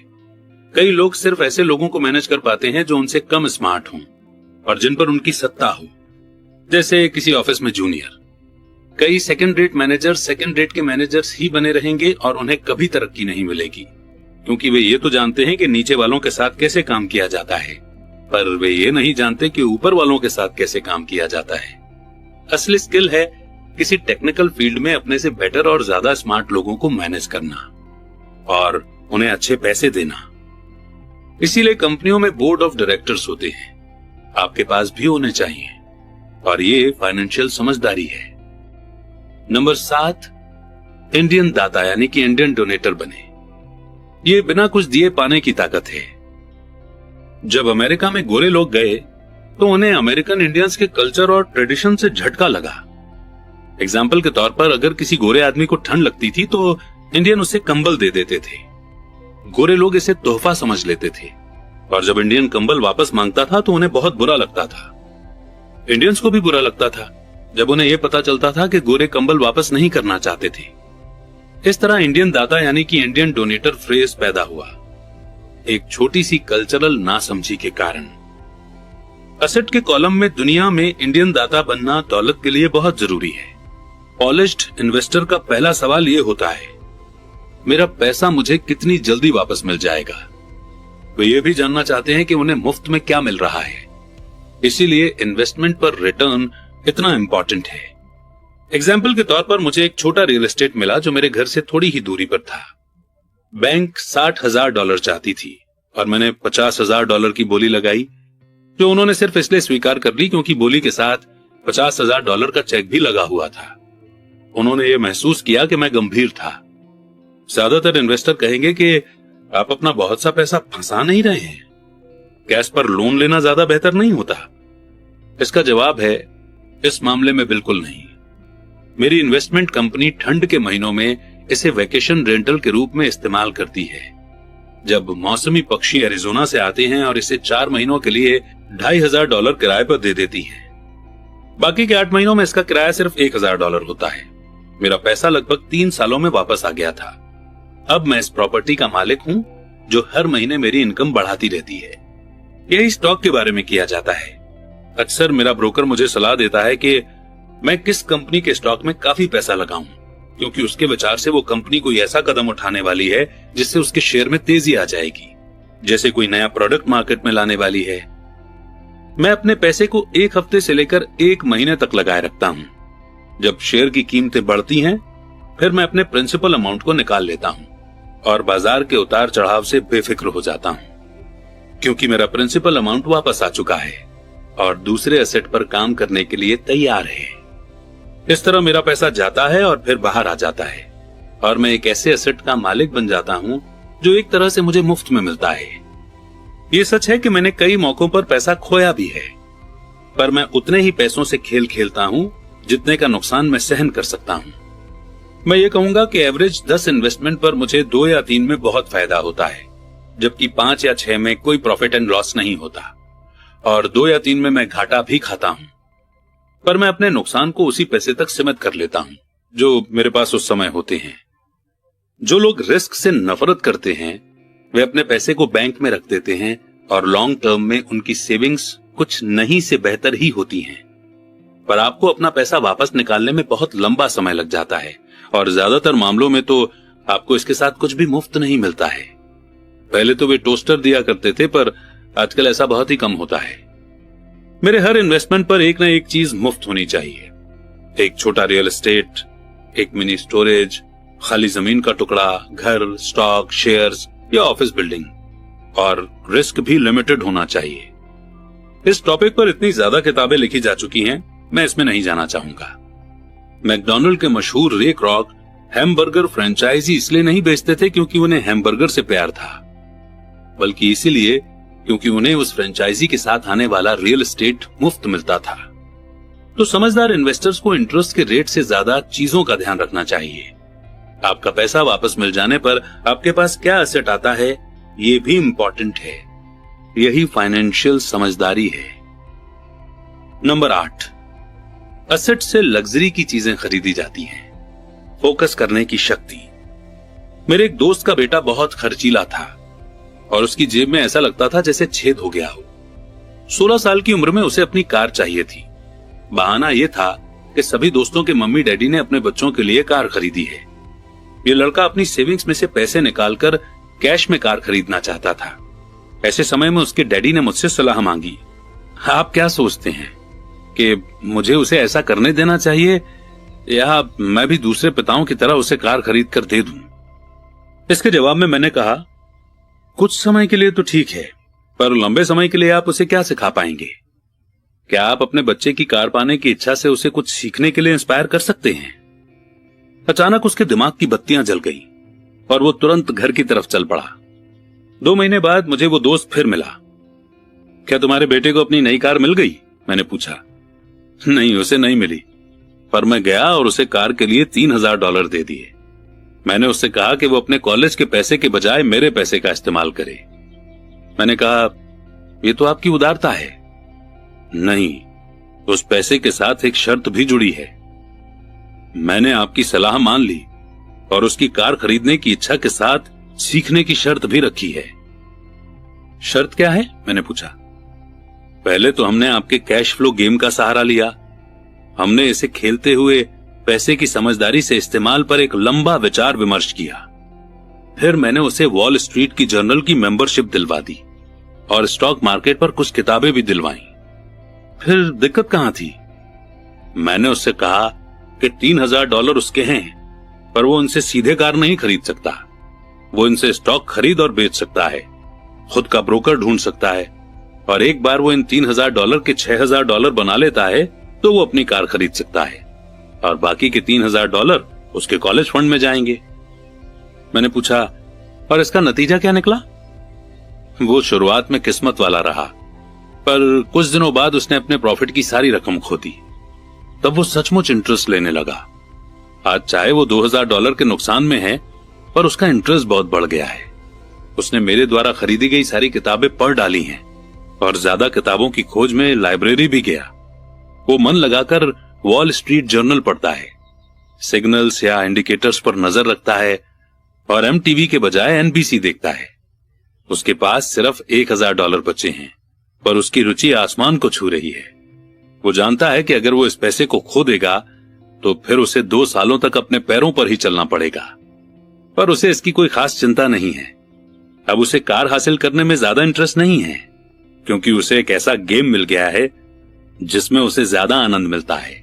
कई लोग सिर्फ ऐसे लोगों को मैनेज कर पाते हैं जो उनसे कम स्मार्ट हों और जिन पर उनकी सत्ता हो, जैसे किसी ऑफिस में जूनियर। कई second rate manager second rate के मैनेजर्स ही बने रहेंगे और उन्हें कभी तरक्की नहीं मिलेगी, क्योंकि वे ये तो जानते हैं कि नीचे वालों के साथ कैसे काम किया जाता है, पर वे ये नहीं जानते कि ऊपर वालों के साथ कैसे काम किया जाता है। असली स्किल है किसी टेक्निकल फील्ड में अपने से बेटर और ज्यादा स्मार्ट लोगों को मैनेज करना और उन्हें अच्छे पैसे देना। इसीलिए कंपनियों में बोर्ड ऑफ डायरेक्टर्स होते हैं, आपके पास भी होने चाहिए, और ये फाइनेंशियल समझदारी है। नंबर 7, इंडियन दाता यानी कि इंडियन डोनेटर बने। ये बिना कुछ दिए पाने की ताकत है। जब अमेरिका में गोरे लोग गए तो उन्हें अमेरिकन इंडियंस के कल्चर और ट्रेडिशन से झटका लगा। एग्जाम्पल के तौर पर अगर किसी गोरे आदमी को ठंड लगती थी तो इंडियन उसे कंबल दे देते थे। गोरे लोग इसे तोहफा समझ लेते थे, और जब इंडियन कंबल वापस मांगता था तो उन्हें बहुत बुरा लगता था। इंडियंस को भी बुरा लगता था जब उन्हें यह पता चलता था कि गोरे कंबल वापस नहीं करना चाहते थे। इस तरह इंडियन दाता यानी कि इंडियन डोनेटर फ्रेज पैदा हुआ, एक छोटी सी कल्चरल नासमझी के कारण। असेट के कॉलम में दुनिया में इंडियन दाता बनना दौलत के लिए बहुत जरूरी है। पॉलिश्ड इन्वेस्टर का पहला सवाल यह होता है, मेरा पैसा मुझे कितनी जल्दी वापस मिल जाएगा। वे ये भी जानना चाहते हैं कि उन्हें मुफ्त में क्या मिल रहा है। इसीलिए इन्वेस्टमेंट पर रिटर्न इतना इंपॉर्टेंट है। एग्जाम्पल के तौर पर मुझे एक छोटा रियल एस्टेट मिला जो मेरे घर से थोड़ी ही दूरी पर था। बैंक $60,000 चाहती थी और मैंने $50,000 की बोली लगाई, जो उन्होंने सिर्फ इसलिए स्वीकार कर ली क्योंकि बोली के साथ $50,000 का चेक भी लगा हुआ था। उन्होंने ये महसूस किया कि मैं गंभीर था। ज्यादातर इन्वेस्टर कहेंगे कि आप अपना बहुत सा पैसा फंसा नहीं रहे हैं, कैश पर लोन लेना ज्यादा बेहतर नहीं होता? इसका जवाब है, इस मामले में बिल्कुल नहीं। मेरी इन्वेस्टमेंट कंपनी ठंड के महीनों में इसे वैकेशन रेंटल के रूप में इस्तेमाल करती है। जब मौसमी पक्षी एरिजोना से आते हैं और इसे 4 महीनों के लिए $2,500 किराए पर दे देती है। बाकी के 8 महीनों में इसका किराया सिर्फ $1,000 होता है। मेरा पैसा लगभग 3 सालों में वापस आ गया था। अब मैं इस प्रॉपर्टी का मालिक हूं जो हर महीने मेरी इनकम बढ़ाती रहती है। यही स्टॉक के बारे में किया जाता है। अक्सर मेरा ब्रोकर मुझे सलाह देता है कि मैं किस कंपनी के स्टॉक में काफी पैसा लगाऊं, क्योंकि उसके विचार से वो कंपनी कोई ऐसा कदम उठाने वाली है जिससे उसके शेयर में तेजी आ जाएगी, जैसे कोई नया प्रोडक्ट मार्केट में लाने वाली है। मैं अपने पैसे को 1 हफ्ते से लेकर 1 महीने तक लगाए रखता हूं। जब शेयर की कीमतें बढ़ती हैं, फिर मैं अपने प्रिंसिपल अमाउंट को निकाल लेता हूं और बाजार के उतार चढ़ाव से बेफिक्र हो जाता हूं, क्योंकि मेरा प्रिंसिपल अमाउंट वापस आ चुका है और दूसरे एसेट पर काम करने के लिए तैयार है। इस तरह मेरा पैसा जाता है और फिर बाहर आ जाता है और मैं एक ऐसे एसेट का मालिक बन जाता हूं जो एक तरह से मुझे मुफ्त में मिलता है। ये सच है कि मैंने कई मौकों पर पैसा खोया भी है, पर मैं उतने ही पैसों से खेल खेलता हूं जितने का नुकसान मैं सहन कर सकता हूं। मैं ये कहूंगा कि एवरेज 10 इन्वेस्टमेंट पर मुझे 2 या 3 में बहुत फायदा होता है, जबकि 5 या 6 में कोई प्रॉफिट एंड लॉस नहीं होता, और 2 या 3 में मैं घाटा भी खाता हूं। पर मैं अपने नुकसान को उसी पैसे तक सीमित कर लेता हूं जो मेरे पास उस समय होते हैं। जो लोग रिस्क से नफरत करते हैं वे अपने पैसे को बैंक में रख देते हैं और लॉन्ग टर्म में उनकी सेविंग्स कुछ नहीं से बेहतर ही होती हैं। पर आपको अपना पैसा वापस निकालने में बहुत लंबा समय लग जाता है और ज्यादातर मामलों में तो आपको इसके साथ कुछ भी मुफ्त नहीं मिलता है। पहले तो वे टोस्टर दिया करते थे, पर आजकल ऐसा बहुत ही कम होता है। मेरे हर इन्वेस्टमेंट पर एक न एक चीज मुफ्त होनी चाहिए। एक छोटा रियल एस्टेट, एक मिनी स्टोरेज, खाली जमीन का टुकड़ा, घर, स्टॉक, शेयर्स या ऑफिस बिल्डिंग, और रिस्क भी लिमिटेड होना चाहिए। इस टॉपिक पर इतनी ज्यादा किताबें लिखी जा चुकी हैं, मैं इसमें नहीं जाना चाहूंगा। मैकडॉनल्ड के मशहूर रे क्रॉक हैमबर्गर फ्रेंचाइजी इसलिए नहीं बेचते थे क्योंकि उन्हें हैमबर्गर से प्यार था, बल्कि इसीलिए क्योंकि उन्हें उस फ्रेंचाइजी के साथ आने वाला रियल एस्टेट मुफ्त मिलता था। तो समझदार इन्वेस्टर्स को इंटरेस्ट के रेट से ज्यादा चीजों का ध्यान रखना चाहिए। आपका पैसा वापस मिल जाने पर आपके पास क्या एसेट आता है, ये भी इंपॉर्टेंट है। यही फाइनेंशियल समझदारी है। नंबर 8, एसेट से लग्जरी की चीजें खरीदी जाती हैं। फोकस करने की शक्ति। मेरे एक दोस्त का बेटा बहुत खर्चीला था और उसकी जेब में ऐसा लगता था जैसे छेद हो गया हो। 16 साल की उम्र में उसे अपनी कार चाहिए थी। बहाना यह था कि सभी दोस्तों के मम्मी डैडी ने अपने बच्चों के लिए कार खरीदी है। ये लड़का अपनी सेविंग्स में से पैसे निकालकर कैश में कार खरीदना चाहता था। ऐसे समय में उसके डैडी ने मुझसे सलाह मांगी, आप क्या सोचते हैं कि मुझे उसे ऐसा करने देना चाहिए या मैं भी दूसरे पिताओं की तरह उसे कार खरीद कर दे दूं? इसके जवाब में मैंने कहा, कुछ समय के लिए तो ठीक है, पर लंबे समय के लिए आप उसे क्या सिखा पाएंगे? क्या आप अपने बच्चे की कार पाने की इच्छा से उसे कुछ सीखने के लिए इंस्पायर कर सकते हैं? अचानक उसके दिमाग की बत्तियां जल गई और वो तुरंत घर की तरफ चल पड़ा। 2 महीने बाद मुझे वो दोस्त फिर मिला। क्या तुम्हारे बेटे को अपनी नई कार मिल गई? मैंने पूछा। नहीं, उसे नहीं मिली, पर मैं गया और उसे कार के लिए $3000 दे दिए। मैंने उससे कहा कि वो अपने कॉलेज के पैसे के बजाय मेरे पैसे का इस्तेमाल करे। मैंने कहा, ये तो आपकी उदारता है। नहीं, उस पैसे के साथ एक शर्त भी जुड़ी है। मैंने आपकी सलाह मान ली और उसकी कार खरीदने की इच्छा के साथ सीखने की शर्त भी रखी है। शर्त क्या है? मैंने पूछा। पहले तो हमने आपके कैश फ्लो गेम का सहारा लिया। हमने इसे खेलते हुए पैसे की समझदारी से इस्तेमाल पर एक लंबा विचार विमर्श किया। फिर मैंने उसे वॉल स्ट्रीट की जर्नल की मेंबरशिप दिलवा दी और स्टॉक मार्केट पर कुछ किताबें भी दिलवाई। फिर दिक्कत कहां थी? मैंने उससे कहा कि $3000 उसके हैं, पर वो उनसे सीधे कार नहीं खरीद सकता। वो इनसे स्टॉक खरीद और बेच सकता है, खुद का ब्रोकर ढूंढ सकता है, और एक बार वो इन $3000 के $6000 बना लेता है तो वो अपनी कार खरीद सकता है और बाकी के $3000 उसके कॉलेज फंड में जाएंगे। मैंने पूछा, और इसका नतीजा क्या निकला? वो शुरुआत में किस्मत वाला रहा, पर कुछ दिनों बाद उसने अपने प्रॉफिट की सारी रकम खो दी। तब वो सचमुच इंटरेस्ट लेने लगा। आज चाहे वो $2000 के नुकसान में है, पर उसका इंटरेस्ट बहुत बढ़ गया है। उसने मेरे द्वारा खरीदी गई सारी किताबें पढ़ डाली हैं और ज्यादा किताबों की खोज में लाइब्रेरी भी गया। वो मन लगाकर वॉल स्ट्रीट जर्नल पढ़ता है, सिग्नल्स या इंडिकेटर्स पर नजर रखता है और MTV के बजाय NBC देखता है। उसके पास सिर्फ $1000 बचे हैं, पर उसकी रुचि आसमान को छू रही है। वो जानता है कि अगर वो इस पैसे को खो देगा तो फिर उसे 2 सालों तक अपने पैरों पर ही चलना पड़ेगा, पर उसे इसकी कोई खास चिंता नहीं है। अब उसे कार हासिल करने में ज्यादा इंटरेस्ट नहीं है, क्योंकि उसे एक ऐसा गेम मिल गया है जिसमें उसे ज्यादा आनंद मिलता है।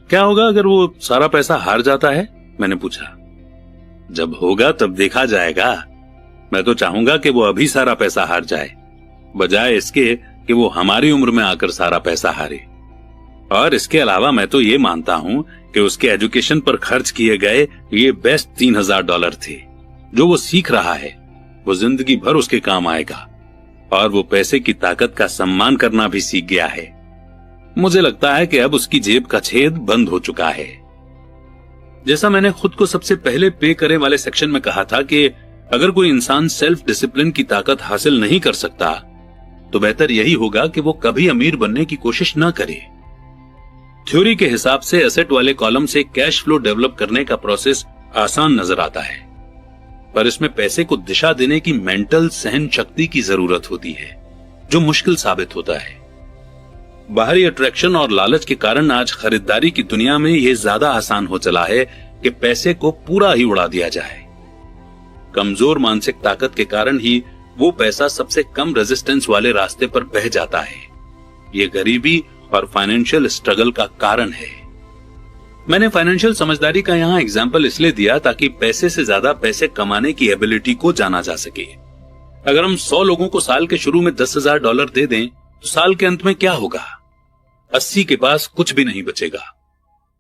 क्या होगा अगर वो सारा पैसा हार जाता है? मैंने पूछा। जब होगा तब देखा जाएगा। मैं तो चाहूंगा कि वो अभी सारा पैसा हार जाए, बजाय इसके कि वो हमारी उम्र में आकर सारा पैसा हारे। और इसके अलावा मैं तो ये मानता हूं कि उसके एजुकेशन पर खर्च किए गए ये बेस्ट $3000 थे। जो वो सीख रहा है वो जिंदगी भर उसके काम आएगा, और वो पैसे की ताकत का सम्मान करना भी सीख गया है। मुझे लगता है कि अब उसकी जेब का छेद बंद हो चुका है। जैसा मैंने खुद को सबसे पहले पे करे वाले सेक्शन में कहा था कि अगर कोई इंसान सेल्फ डिसिप्लिन की ताकत हासिल नहीं कर सकता तो बेहतर यही होगा कि वो कभी अमीर बनने की कोशिश न करे। थ्योरी के हिसाब से एसेट वाले कॉलम से कैश फ्लो डेवलप करने का प्रोसेस आसान नजर आता है, पर इसमें पैसे को दिशा देने की मेंटल सहन शक्ति की जरूरत होती है, जो मुश्किल साबित होता है। बाहरी अट्रैक्शन और लालच के कारण आज खरीदारी की दुनिया में यह ज्यादा आसान हो चला है कि पैसे को पूरा ही उड़ा दिया जाए। कमजोर मानसिक ताकत के कारण ही वो पैसा सबसे कम रेजिस्टेंस वाले रास्ते पर बह जाता है। ये गरीबी और फाइनेंशियल स्ट्रगल का कारण है। मैंने फाइनेंशियल समझदारी का यहाँ एग्जाम्पल इसलिए दिया ताकि पैसे से ज्यादा पैसे कमाने की एबिलिटी को जाना जा सके। अगर हम 100 लोगों को साल के शुरू में $10,000 दे दें तो साल के अंत में क्या होगा? 80 के पास कुछ भी नहीं बचेगा।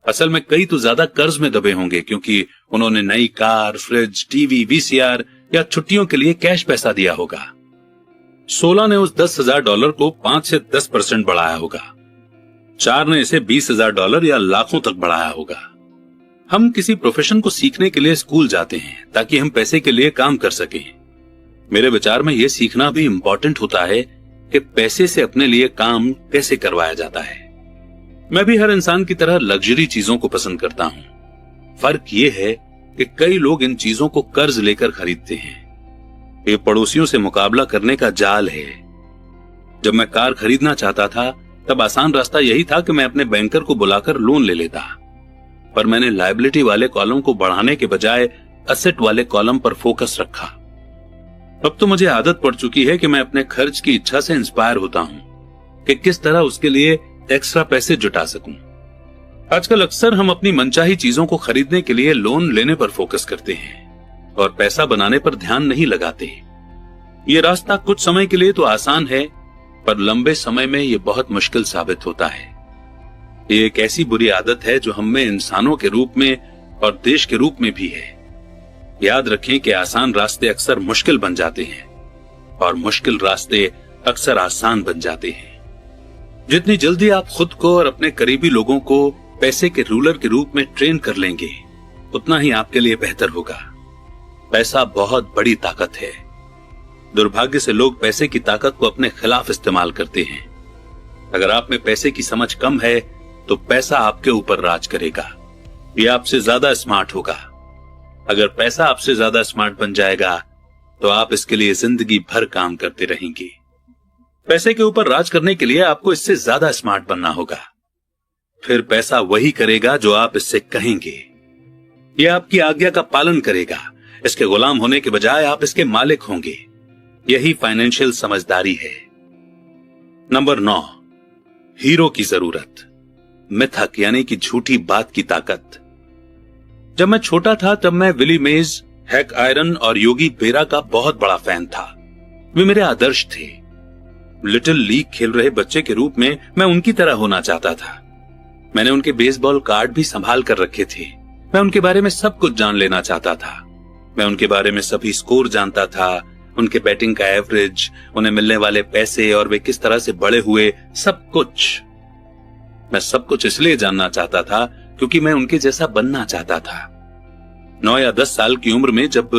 असल में कई तो ज्यादा कर्ज में दबे होंगे, क्योंकि उन्होंने नई कार, फ्रिज, टीवी, VCR या छुट्टियों के लिए कैश पैसा दिया होगा। 16 ने उस $10,000 को 5 से 10% बढ़ाया होगा। 4 ने इसे $20,000 या लाखों तक बढ़ाया होगा। हम किसी प्रोफेशन को सीखने के लिए स्कूल जाते हैं ताकि हम पैसे के लिए काम कर सकें। मेरे विचार में यह सीखना भी इम्पोर्टेंट होता है कि पैसे से अपने लिए काम कैसे करवाया जाता है। मैं भी हर इंसान की तरह लग्जरी चीजों को पसंद करता हूं। फर्क यह है कि कई लोग इन चीजों को कर्ज लेकर खरीदते हैं। ये पड़ोसियों से मुकाबला करने का जाल है। जब मैं कार खरीदना चाहता था तब आसान रास्ता यही था कि मैं अपने बैंकर को बुलाकर लोन ले लेता, पर मैंने लायबिलिटी वाले कॉलम को बढ़ाने के बजाय एसेट वाले कॉलम पर फोकस रखा। अब तो मुझे आदत पड़ चुकी है कि मैं अपने खर्च की इच्छा से इंस्पायर होता हूं कि किस तरह उसके लिए एक्स्ट्रा पैसे जुटा सकूं। आजकल अक्सर हम अपनी मनचाही चीजों को खरीदने के लिए लोन लेने पर फोकस करते हैं और पैसा बनाने पर ध्यान नहीं लगाते। ये रास्ता कुछ समय के लिए तो आसान है, पर लंबे समय में ये बहुत मुश्किल साबित होता है। ये एक ऐसी बुरी आदत है जो हम में इंसानों के रूप में और देश के रूप में भी है। याद रखें कि आसान रास्ते अक्सर मुश्किल बन जाते हैं और मुश्किल रास्ते अक्सर आसान बन जाते हैं। जितनी जल्दी आप खुद को और अपने करीबी लोगों को पैसे के रूलर के रूप में ट्रेन कर लेंगे, उतना ही आपके लिए बेहतर होगा। पैसा बहुत बड़ी ताकत है। दुर्भाग्य से लोग पैसे की ताकत को अपने खिलाफ इस्तेमाल करते हैं। अगर आप में पैसे की समझ कम है तो पैसा आपके ऊपर राज करेगा। ये आपसे ज्यादा स्मार्ट होगा। अगर पैसा आपसे ज्यादा स्मार्ट बन जाएगा तो आप इसके लिए जिंदगी भर काम करते रहेंगे। पैसे के ऊपर राज करने के लिए आपको इससे ज्यादा स्मार्ट बनना होगा। फिर पैसा वही करेगा जो आप इससे कहेंगे। यह आपकी आज्ञा का पालन करेगा। इसके गुलाम होने के बजाय आप इसके मालिक होंगे। यही फाइनेंशियल समझदारी है। नंबर 9, हीरो की जरूरत। मिथक यानी कि झूठी बात की ताकत। जब मैं छोटा था तब मैं विली मेज, हैक आयरन और योगी बेरा का बहुत बड़ा फैन था। वे मेरे आदर्श थे। लिटिल लीग खेल रहे बच्चे के रूप में मैं उनकी तरह होना चाहता था। मैंने उनके बेसबॉल कार्ड भी संभाल कर रखे थे। मैं उनके बारे में सब कुछ जान लेना चाहता था। मैं उनके बारे में सभी स्कोर जानता था, उनके बैटिंग का एवरेज, उन्हें मिलने वाले पैसे और वे किस तरह से बड़े हुए, सब कुछ। मैं सब कुछ इसलिए जानना चाहता था क्योंकि मैं उनके जैसा बनना चाहता था। 9 या 10 साल की उम्र में जब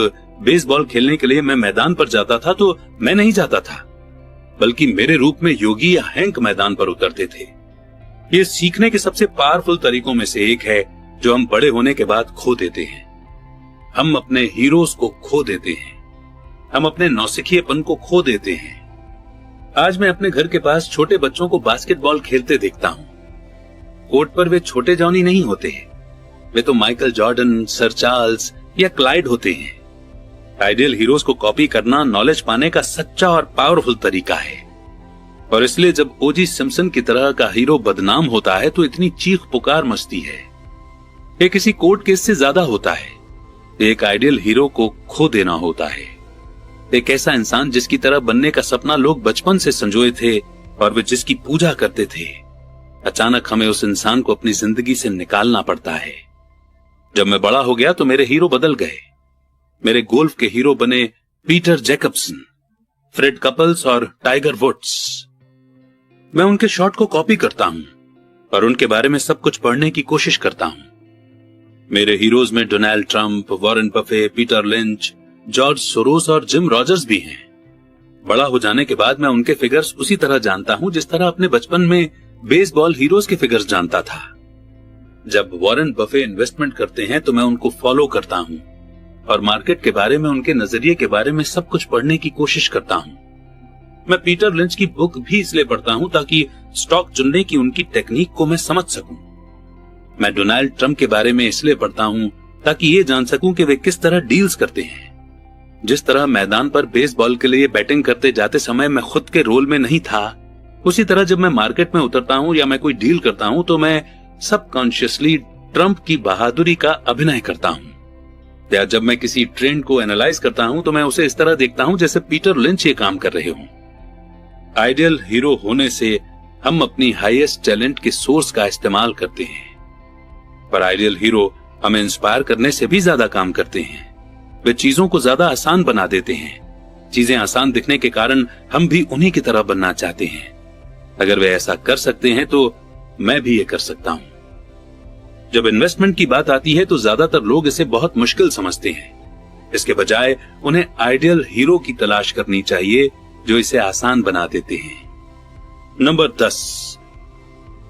बेसबॉल खेलने के लिए मैं मैदान पर जाता था तो मैं नहीं जाता था, बल्कि मेरे रूप में योगी या हैंक मैदान पर उतरते थे। ये सीखने के सबसे पावरफुल तरीकों में से एक है जो हम बड़े होने के बाद खो देते हैं। हम अपने हीरोज को खो देते हैं। हम अपने नौसिखिएपन को खो देते हैं। आज मैं अपने घर के पास छोटे बच्चों को बास्केटबॉल खेलते देखता हूं। कोर्ट पर वे छोटे जॉनी नहीं होते हैं। वे तो माइकल जॉर्डन, सर चार्ल्स या क्लाइड होते हैं। आइडियल हीरोज को कॉपी करना नॉलेज पाने का सच्चा और पावरफुल तरीका है। और इसलिए जब ओजी सिम्पसन की तरह का हीरो बदनाम होता है तो इतनी चीख पुकार मचती है। ये किसी कोर्ट केस से ज्यादा होता है। एक आइडियल हीरो को खो देना होता है। एक ऐसा इंसान जिसकी तरह बनने का सपना लोग बचपन से संजोए थे और वे जिसकी पूजा करते थे। अचानक हमें उस इंसान को अपनी जिंदगी से निकालना पड़ता है। जब मैं बड़ा हो गया तो मेरे हीरो बदल गए। मेरे गोल्फ के हीरो बने पीटर जैकब्सन, फ्रेड कपल्स और टाइगर वुड्स। मैं उनके शॉट को कॉपी करता हूं और उनके बारे में सब कुछ पढ़ने की कोशिश करता हूं। मेरे हीरोज में Donald Trump, Warren Buffett, Peter lynch, George Soros और जिम रॉजर्स भी हैं। बड़ा हो जाने के बाद मैं उनके फिगर्स उसी तरह जानता हूं जिस तरह अपने बचपन में बेसबॉल हीरोज के फिगर्स जानता था। जब वॉरेन बफे इन्वेस्टमेंट करते हैं तो मैं उनको फॉलो करता हूं और मार्केट के बारे में, उनके नजरिए के बारे में सब कुछ पढ़ने की कोशिश करता हूं। मैं पीटर लिंच की बुक भी इसलिए पढ़ता हूं ताकि स्टॉक चुनने की उनकी टेक्निक को मैं समझ सकूं। मैं डोनाल्ड ट्रंप के बारे में इसलिए पढ़ता हूं ताकि ये जान सकूं कि वे किस तरह डील्स करते हैं। जिस तरह मैदान पर बेसबॉल के लिए बैटिंग करते जाते समय मैं खुद के रोल में नहीं था, उसी तरह जब मैं मार्केट में उतरता हूं या मैं कोई डील करता हूं तो मैं सबकॉन्शियसली ट्रंप की बहादुरी का अभिनय करता हूं। या जब मैं किसी ट्रेंड को एनालाइज करता हूं तो मैं उसे इस तरह देखता हूं जैसे पीटर लिंच ये काम कर रहे हों। आइडियल हीरो होने से हम अपनी हाईएस्ट टैलेंट के सोर्स का इस्तेमाल करते हैं, पर आइडियल हीरो हमें इंस्पायर करने से भी ज्यादा काम करते हैं। वे चीजों को ज्यादा आसान बना देते हैं। चीजें आसान दिखने के कारण हम भी उन्हीं की तरह बनना चाहते हैं। अगर वे ऐसा कर सकते हैं तो मैं भी ये कर सकता हूं। जब इन्वेस्टमेंट की बात आती है तो ज्यादातर लोग इसे बहुत मुश्किल समझते हैं। इसके बजाय उन्हें आइडियल हीरो की तलाश करनी चाहिए जो इसे आसान बना देते हैं। नंबर 10,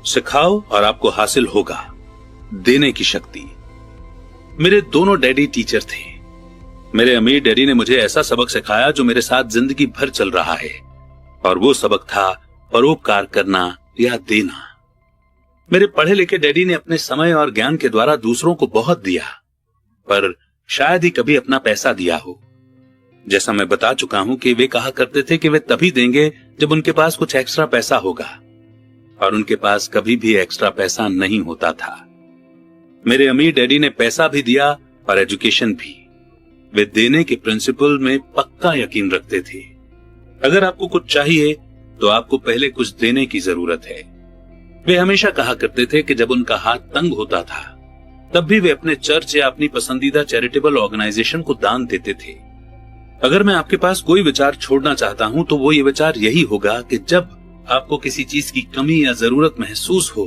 सिखाओ और आपको हासिल होगा। देने की शक्ति। मेरे दोनों डैडी टीचर थे। मेरे अमीर डैडी ने मुझे ऐसा सबक सिखाया जो मेरे साथ जिंदगी भर चल रहा है, और वो सबक था परोपकार करना या देना। मेरे पढ़े लिखे डैडी ने अपने समय और ज्ञान के द्वारा दूसरों को बहुत दिया, पर शायद ही कभी अपना पैसा दिया हो। जैसा मैं बता चुका हूं कि वे कहा करते थे कि वे तभी देंगे जब उनके पास कुछ एक्स्ट्रा पैसा होगा, और उनके पास कभी भी एक्स्ट्रा पैसा नहीं होता था। मेरे अमीर डैडी ने पैसा भी दिया और एजुकेशन भी। वे देने के प्रिंसिपल में पक्का यकीन रखते थे। अगर आपको कुछ चाहिए तो आपको पहले कुछ देने की जरूरत है। वे हमेशा कहा करते थे कि जब उनका हाथ तंग होता था तब भी वे अपने चर्च या अपनी पसंदीदा चैरिटेबल ऑर्गेनाइजेशन को दान देते थे। अगर मैं आपके पास कोई विचार छोड़ना चाहता हूं तो वो ये विचार यही होगा कि जब आपको किसी चीज की कमी या जरूरत महसूस हो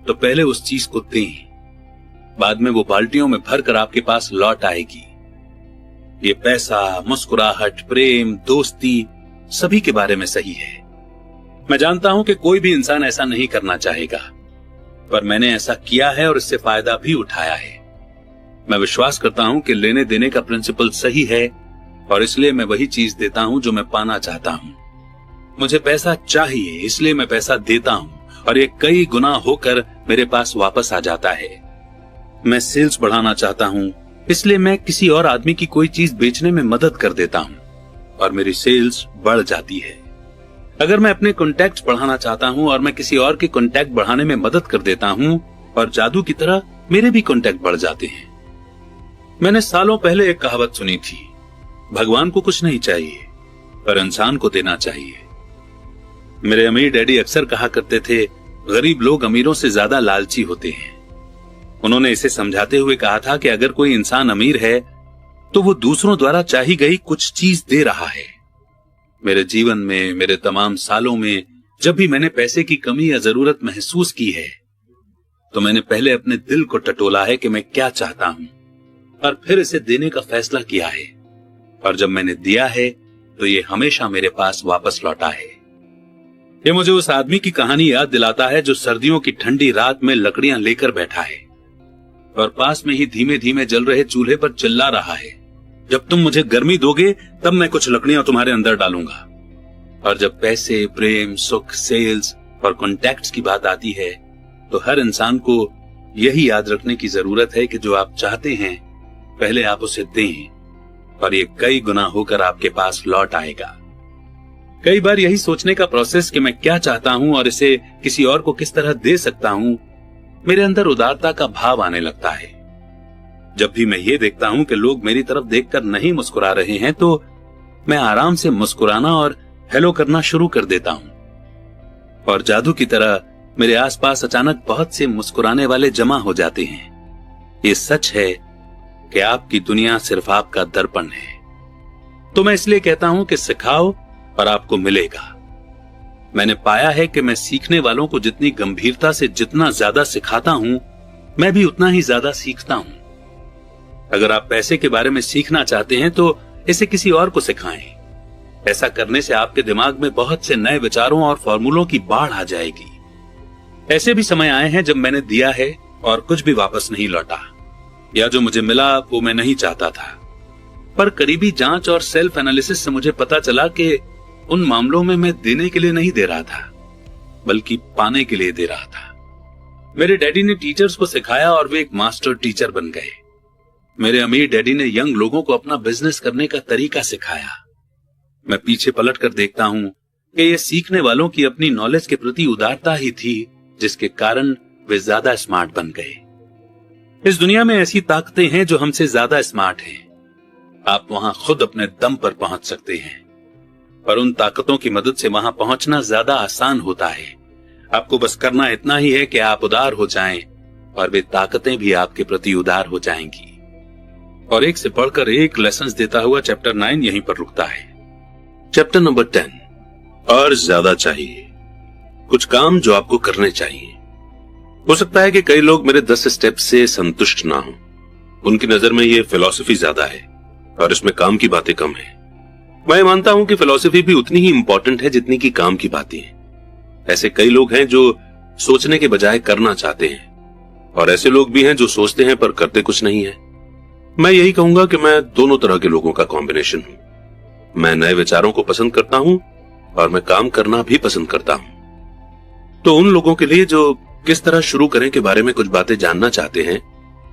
तो पहले उस चीज को दें, बाद में वो बाल्टियों में भरकर आपके पास लौट आएगी। ये पैसा, मुस्कुराहट, प्रेम, दोस्ती सभी के बारे में सही है। मैं जानता हूं कि कोई भी इंसान ऐसा नहीं करना चाहेगा, पर मैंने ऐसा किया है और इससे फायदा भी उठाया है। मैं विश्वास करता हूं कि लेने देने का प्रिंसिपल सही है और इसलिए मैं वही चीज देता हूं जो मैं पाना चाहता हूं। मुझे पैसा चाहिए इसलिए मैं पैसा देता हूं और ये कई गुना होकर मेरे पास वापस आ जाता है। मैं सेल्स बढ़ाना चाहता हूं इसलिए मैं किसी और आदमी की कोई चीज बेचने में मदद कर देता हूं और मेरी सेल्स बढ़ जाती है। अगर मैं अपने कॉन्टैक्ट बढ़ाना चाहता हूं और मैं किसी और के कॉन्टैक्ट बढ़ाने में मदद कर देता हूं और जादू की तरह मेरे भी कॉन्टैक्ट बढ़ जाते हैं। मैंने सालों पहले एक कहावत सुनी थी, भगवान को कुछ नहीं चाहिए पर इंसान को देना चाहिए। मेरे अमीर डैडी अक्सर कहा करते थे, गरीब लोग अमीरों से ज्यादा लालची होते हैं। उन्होंने इसे समझाते हुए कहा था कि अगर कोई इंसान अमीर है तो वो दूसरों द्वारा चाही गई कुछ चीज दे रहा है। मेरे जीवन में, मेरे तमाम सालों में जब भी मैंने पैसे की कमी या जरूरत महसूस की है तो मैंने पहले अपने दिल को टटोला है कि मैं क्या चाहता हूं और फिर इसे देने का फैसला किया है, और जब मैंने दिया है तो ये हमेशा मेरे पास वापस लौटा है। ये मुझे उस आदमी की कहानी याद दिलाता है जो सर्दियों की ठंडी रात में लकड़ियां लेकर बैठा है और पास में ही धीमे धीमे जल रहे चूल्हे पर चिल्ला रहा है, जब तुम मुझे गर्मी दोगे तब मैं कुछ लकड़ियां तुम्हारे अंदर डालूंगा। और जब पैसे, प्रेम, सुख, सेल्स और कॉन्टैक्ट्स की बात आती है तो हर इंसान को यही याद रखने की जरूरत है कि जो आप चाहते हैं पहले आप उसे दें और ये कई गुना होकर आपके पास लौट आएगा। कई बार यही सोचने का प्रोसेस कि मैं क्या चाहता हूं और इसे किसी और को किस तरह दे सकता हूं, मेरे अंदर उदारता का भाव आने लगता है। जब भी मैं ये देखता हूं कि लोग मेरी तरफ देखकर नहीं मुस्कुरा रहे हैं तो मैं आराम से मुस्कुराना और हेलो करना शुरू कर देता हूं और जादू की तरह मेरे आसपास अचानक बहुत से मुस्कुराने वाले जमा हो जाते हैं। ये सच है कि आपकी दुनिया सिर्फ आपका दर्पण है। तो मैं इसलिए कहता हूं कि सिखाओ और आपको मिलेगा। मैंने पाया है कि मैं सीखने वालों को जितनी गंभीरता से जितना ज्यादा सिखाता हूं, मैं भी उतना ही ज्यादा सीखता हूं। अगर आप पैसे के बारे में सीखना चाहते हैं तो इसे किसी और को सिखाएं। ऐसा करने से आपके दिमाग में बहुत से नए विचारों और फॉर्मूलों की बाढ़ आ जाएगी। ऐसे भी समय आए हैं जब मैंने दिया है और कुछ भी वापस नहीं लौटा, या जो मुझे मिला वो मैं नहीं चाहता था। पर करीबी जांच और सेल्फ एनालिसिस से मुझे पता चला कि उन मामलों में मैं देने के लिए नहीं दे रहा था बल्कि पाने के लिए दे रहा था। मेरे डैडी ने टीचर्स को सिखाया और वे एक मास्टर टीचर बन गए। मेरे अमीर डैडी ने यंग लोगों को अपना बिजनेस करने का तरीका सिखाया। मैं पीछे पलट कर देखता हूं कि ये सीखने वालों की अपनी नॉलेज के प्रति उदारता ही थी जिसके कारण वे ज्यादा स्मार्ट बन गए। इस दुनिया में ऐसी ताकतें हैं जो हमसे ज्यादा स्मार्ट हैं। आप वहां खुद अपने दम पर पहुंच सकते हैं, पर उन ताकतों की मदद से वहां पहुंचना ज्यादा आसान होता है। आपको बस करना इतना ही है कि आप उदार हो जाएं और वे ताकतें भी आपके प्रति उदार हो जाएंगी। और एक से बढ़कर एक लेसन्स देता हुआ चैप्टर 9 यहीं पर रुकता है। चैप्टर नंबर 10, और ज्यादा चाहिए। कुछ काम जो आपको करने चाहिए। हो सकता है कि कई लोग मेरे 10 स्टेप से संतुष्ट ना हो। उनकी नजर में ये फिलॉसफी ज्यादा है और इसमें काम की बातें कम है। मैं मानता हूं कि फिलॉसफी भी उतनी ही इंपॉर्टेंट है जितनी की काम की बातें हैं। ऐसे कई लोग हैं जो सोचने के बजाय करना चाहते हैं, और ऐसे लोग भी हैं जो सोचते हैं पर करते कुछ नहीं है। मैं यही कहूंगा कि मैं दोनों तरह के लोगों का कॉम्बिनेशन हूं। मैं नए विचारों को पसंद करता हूं और मैं काम करना भी पसंद करता हूं। तो उन लोगों के लिए जो किस तरह शुरू करें के बारे में कुछ बातें जानना चाहते हैं,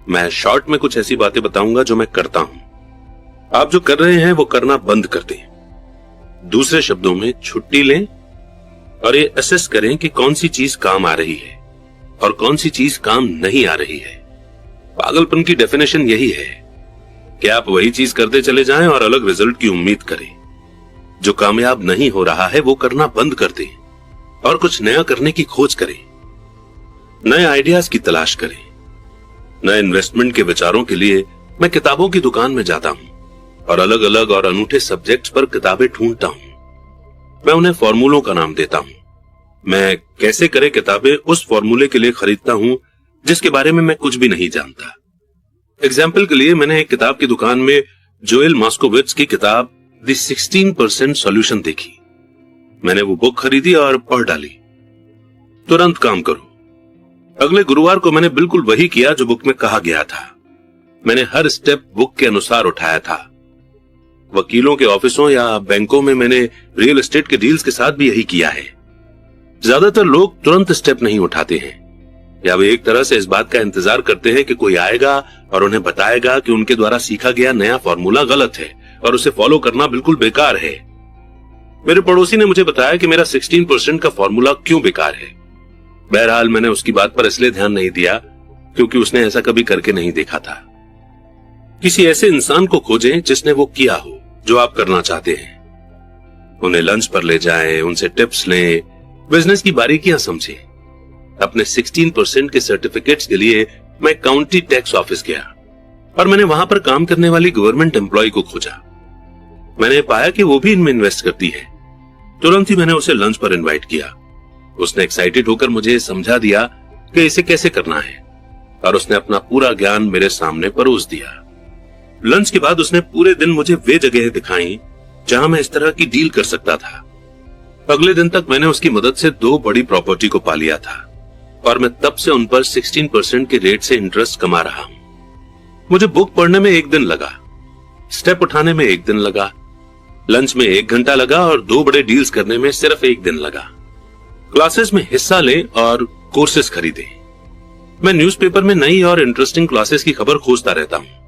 मैं शॉर्ट में कुछ ऐसी बातें बताऊंगा जो मैं करता हूं। आप जो कर रहे हैं वो करना बंद कर दें। दूसरे शब्दों में, छुट्टी लें और ये असेस करें कि कौन सी चीज काम आ रही है और कौन सी चीज काम नहीं आ रही है। पागलपन की डेफिनेशन यही है कि आप वही चीज करते चले जाएं और अलग रिजल्ट की उम्मीद करें। जो कामयाब नहीं हो रहा है वो करना बंद कर दें और कुछ नया करने की खोज करें। नए आइडियाज की तलाश करें। नए इन्वेस्टमेंट के विचारों के लिए मैं किताबों की दुकान में जाता हूं और अलग अलग और अनूठे सब्जेक्ट्स पर किताबें ढूंढता हूं। मैं उन्हें फॉर्मूलों का नाम देता हूं। मैं कैसे करे किताबें उस फॉर्मूले के लिए खरीदता हूं जिसके बारे में मैं कुछ भी नहीं जानता। एग्जाम्पल के लिए मैंने एक किताब की दुकान में जोएल मॉस्कोविट्ज की किताब द 16% सॉल्यूशन देखी। मैंने वो बुक खरीदी और पढ़ डाली। तुरंत काम करो। अगले गुरुवार को मैंने बिल्कुल वही किया जो बुक में कहा गया था। मैंने हर स्टेप बुक के अनुसार उठाया था। वकीलों के ऑफिसों या बैंकों में मैंने रियल एस्टेट के डील्स के साथ भी यही किया है। ज्यादातर लोग तुरंत स्टेप नहीं उठाते हैं, या वे एक तरह से इस बात का इंतजार करते हैं कि कोई आएगा और उन्हें बताएगा कि उनके द्वारा सीखा गया नया फॉर्मूला गलत है और उसे फॉलो करना बिल्कुल बेकार है। मेरे पड़ोसी ने मुझे बताया कि मेरा 16% का फॉर्मूला क्यों बेकार है। बहरहाल मैंने उसकी बात पर इसलिए ध्यान नहीं दिया क्योंकि उसने ऐसा कभी करके नहीं देखा था। किसी ऐसे इंसान को खोजें जिसने वो किया हो जो आप करना चाहते हैं। उन्हें लंच पर ले जाएं, उनसे टिप्स लें, बिजनेस की बारीकियां समझें। अपने 16% के सर्टिफिकेट्स के लिए मैं काउंटी टैक्स ऑफिस गया और मैंने वहां पर काम करने वाली गवर्नमेंट एम्प्लॉय को खोजा। मैंने पाया कि वो भी इनमें इन्वेस्ट करती है। तुरंत ही मैंने उसे लंच पर इनवाइट किया। उसने एक्साइटेड होकर मुझे समझा दिया कि इसे कैसे करना है और उसने अपना पूरा ज्ञान मेरे सामने परोस दिया। लंच के बाद उसने पूरे दिन मुझे वे जगह दिखाई जहां मैं इस तरह की डील कर सकता था। अगले दिन तक मैंने उसकी मदद से 2 बड़ी प्रॉपर्टी को पा लिया था और मैं तब से उन पर 16% के रेट से इंटरेस्ट कमा रहा हूं। मुझे बुक पढ़ने में 1 दिन लगा, स्टेप उठाने में 1 दिन लगा, लंच में 1 घंटा लगा और 2 बड़े डील्स करने में सिर्फ 1 दिन लगा। क्लासेस में हिस्सा लें और कोर्सेज खरीदें। मैं न्यूज़पेपर में नई और इंटरेस्टिंग क्लासेस की खबर खोजता रहता हूं।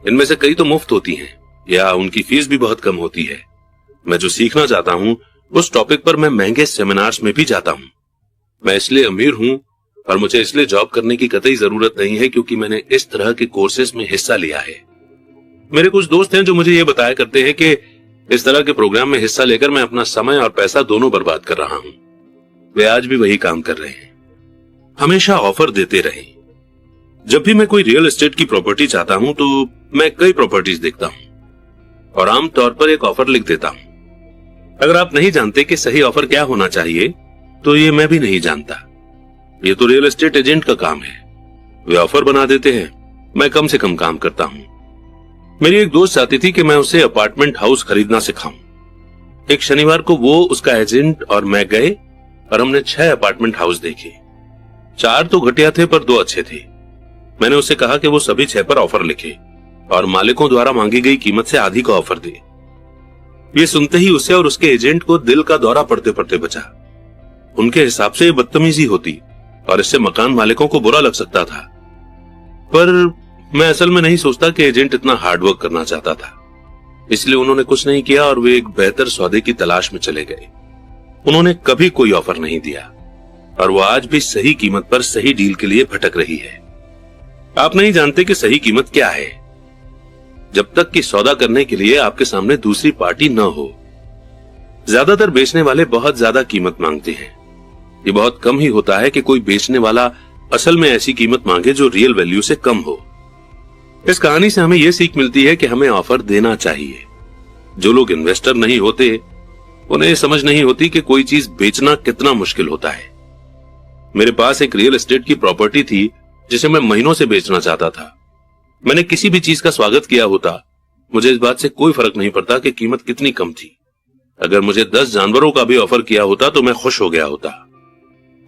इनमें से कई तो मुफ्त होती हैं या उनकी फीस भी बहुत कम होती है। मैं जो सीखना चाहता हूं उस टॉपिक पर मैं महंगे सेमिनार्स में भी जाता हूं। मैं इसलिए अमीर हूं और मुझे इसलिए जॉब करने की कतई जरूरत नहीं है क्योंकि मैंने इस तरह के कोर्सेज में हिस्सा लिया है। मेरे कुछ दोस्त हैं जो मुझे ये बताया करते हैं कि इस तरह के प्रोग्राम में हिस्सा लेकर मैं अपना समय और पैसा दोनों बर्बाद कर रहा हूं। वे आज भी वही काम कर रहे हैं। हमेशा ऑफर देते रहें। जब भी मैं कोई रियल एस्टेट की प्रॉपर्टी चाहता हूं तो मैं कई प्रॉपर्टीज देखता हूं और आमतौर पर एक ऑफर लिख देता हूं। अगर आप नहीं जानते कि सही ऑफर क्या होना चाहिए तो ये मैं भी नहीं जानता। ये तो रियल एस्टेट एजेंट का काम है। वे ऑफर बना देते हैं, मैं कम से कम काम करता हूं। मेरी एक दोस्त चाहती थी कि मैं उसे अपार्टमेंट हाउस खरीदना सिखाऊं। एक शनिवार को वो, उसका एजेंट और मैं गए और हमने 6 अपार्टमेंट हाउस देखे। 4 तो घटिया थे पर 2 अच्छे थे। मैंने उससे कहा कि वो सभी 6 पर ऑफर लिखे और मालिकों द्वारा मांगी गई कीमत से आधी का ऑफर दे। ये सुनते ही उसे और उसके एजेंट को दिल का दौरा पड़ते पड़ते बचा। उनके हिसाब से ये बदतमीजी होती और इससे मकान मालिकों को बुरा लग सकता था, पर मैं असल में नहीं सोचता कि एजेंट इतना हार्डवर्क करना चाहता था। इसलिए उन्होंने कुछ नहीं किया और वे एक बेहतर सौदे की तलाश में चले गए। उन्होंने कभी कोई ऑफर नहीं दिया और वो आज भी सही कीमत पर सही डील के लिए भटक रही है। आप नहीं जानते कि सही कीमत क्या है जब तक कि सौदा करने के लिए आपके सामने दूसरी पार्टी न हो। ज्यादातर बेचने वाले बहुत ज्यादा कीमत मांगते हैं। ये बहुत कम ही होता है कि कोई बेचने वाला असल में ऐसी कीमत मांगे जो रियल वैल्यू से कम हो। इस कहानी से हमें यह सीख मिलती है कि हमें ऑफर देना चाहिए। जो लोग इन्वेस्टर नहीं होते उन्हें समझ नहीं होती कि कोई चीज बेचना कितना मुश्किल होता है। मेरे पास एक रियल एस्टेट की प्रॉपर्टी थी जिसे मैं महीनों से बेचना चाहता था। मैंने किसी भी चीज का स्वागत किया होता, मुझे इस बात से कोई फर्क नहीं पड़ता कि कीमत कितनी कम थी। अगर मुझे 10 जानवरों का भी ऑफर किया होता तो मैं खुश हो गया होता।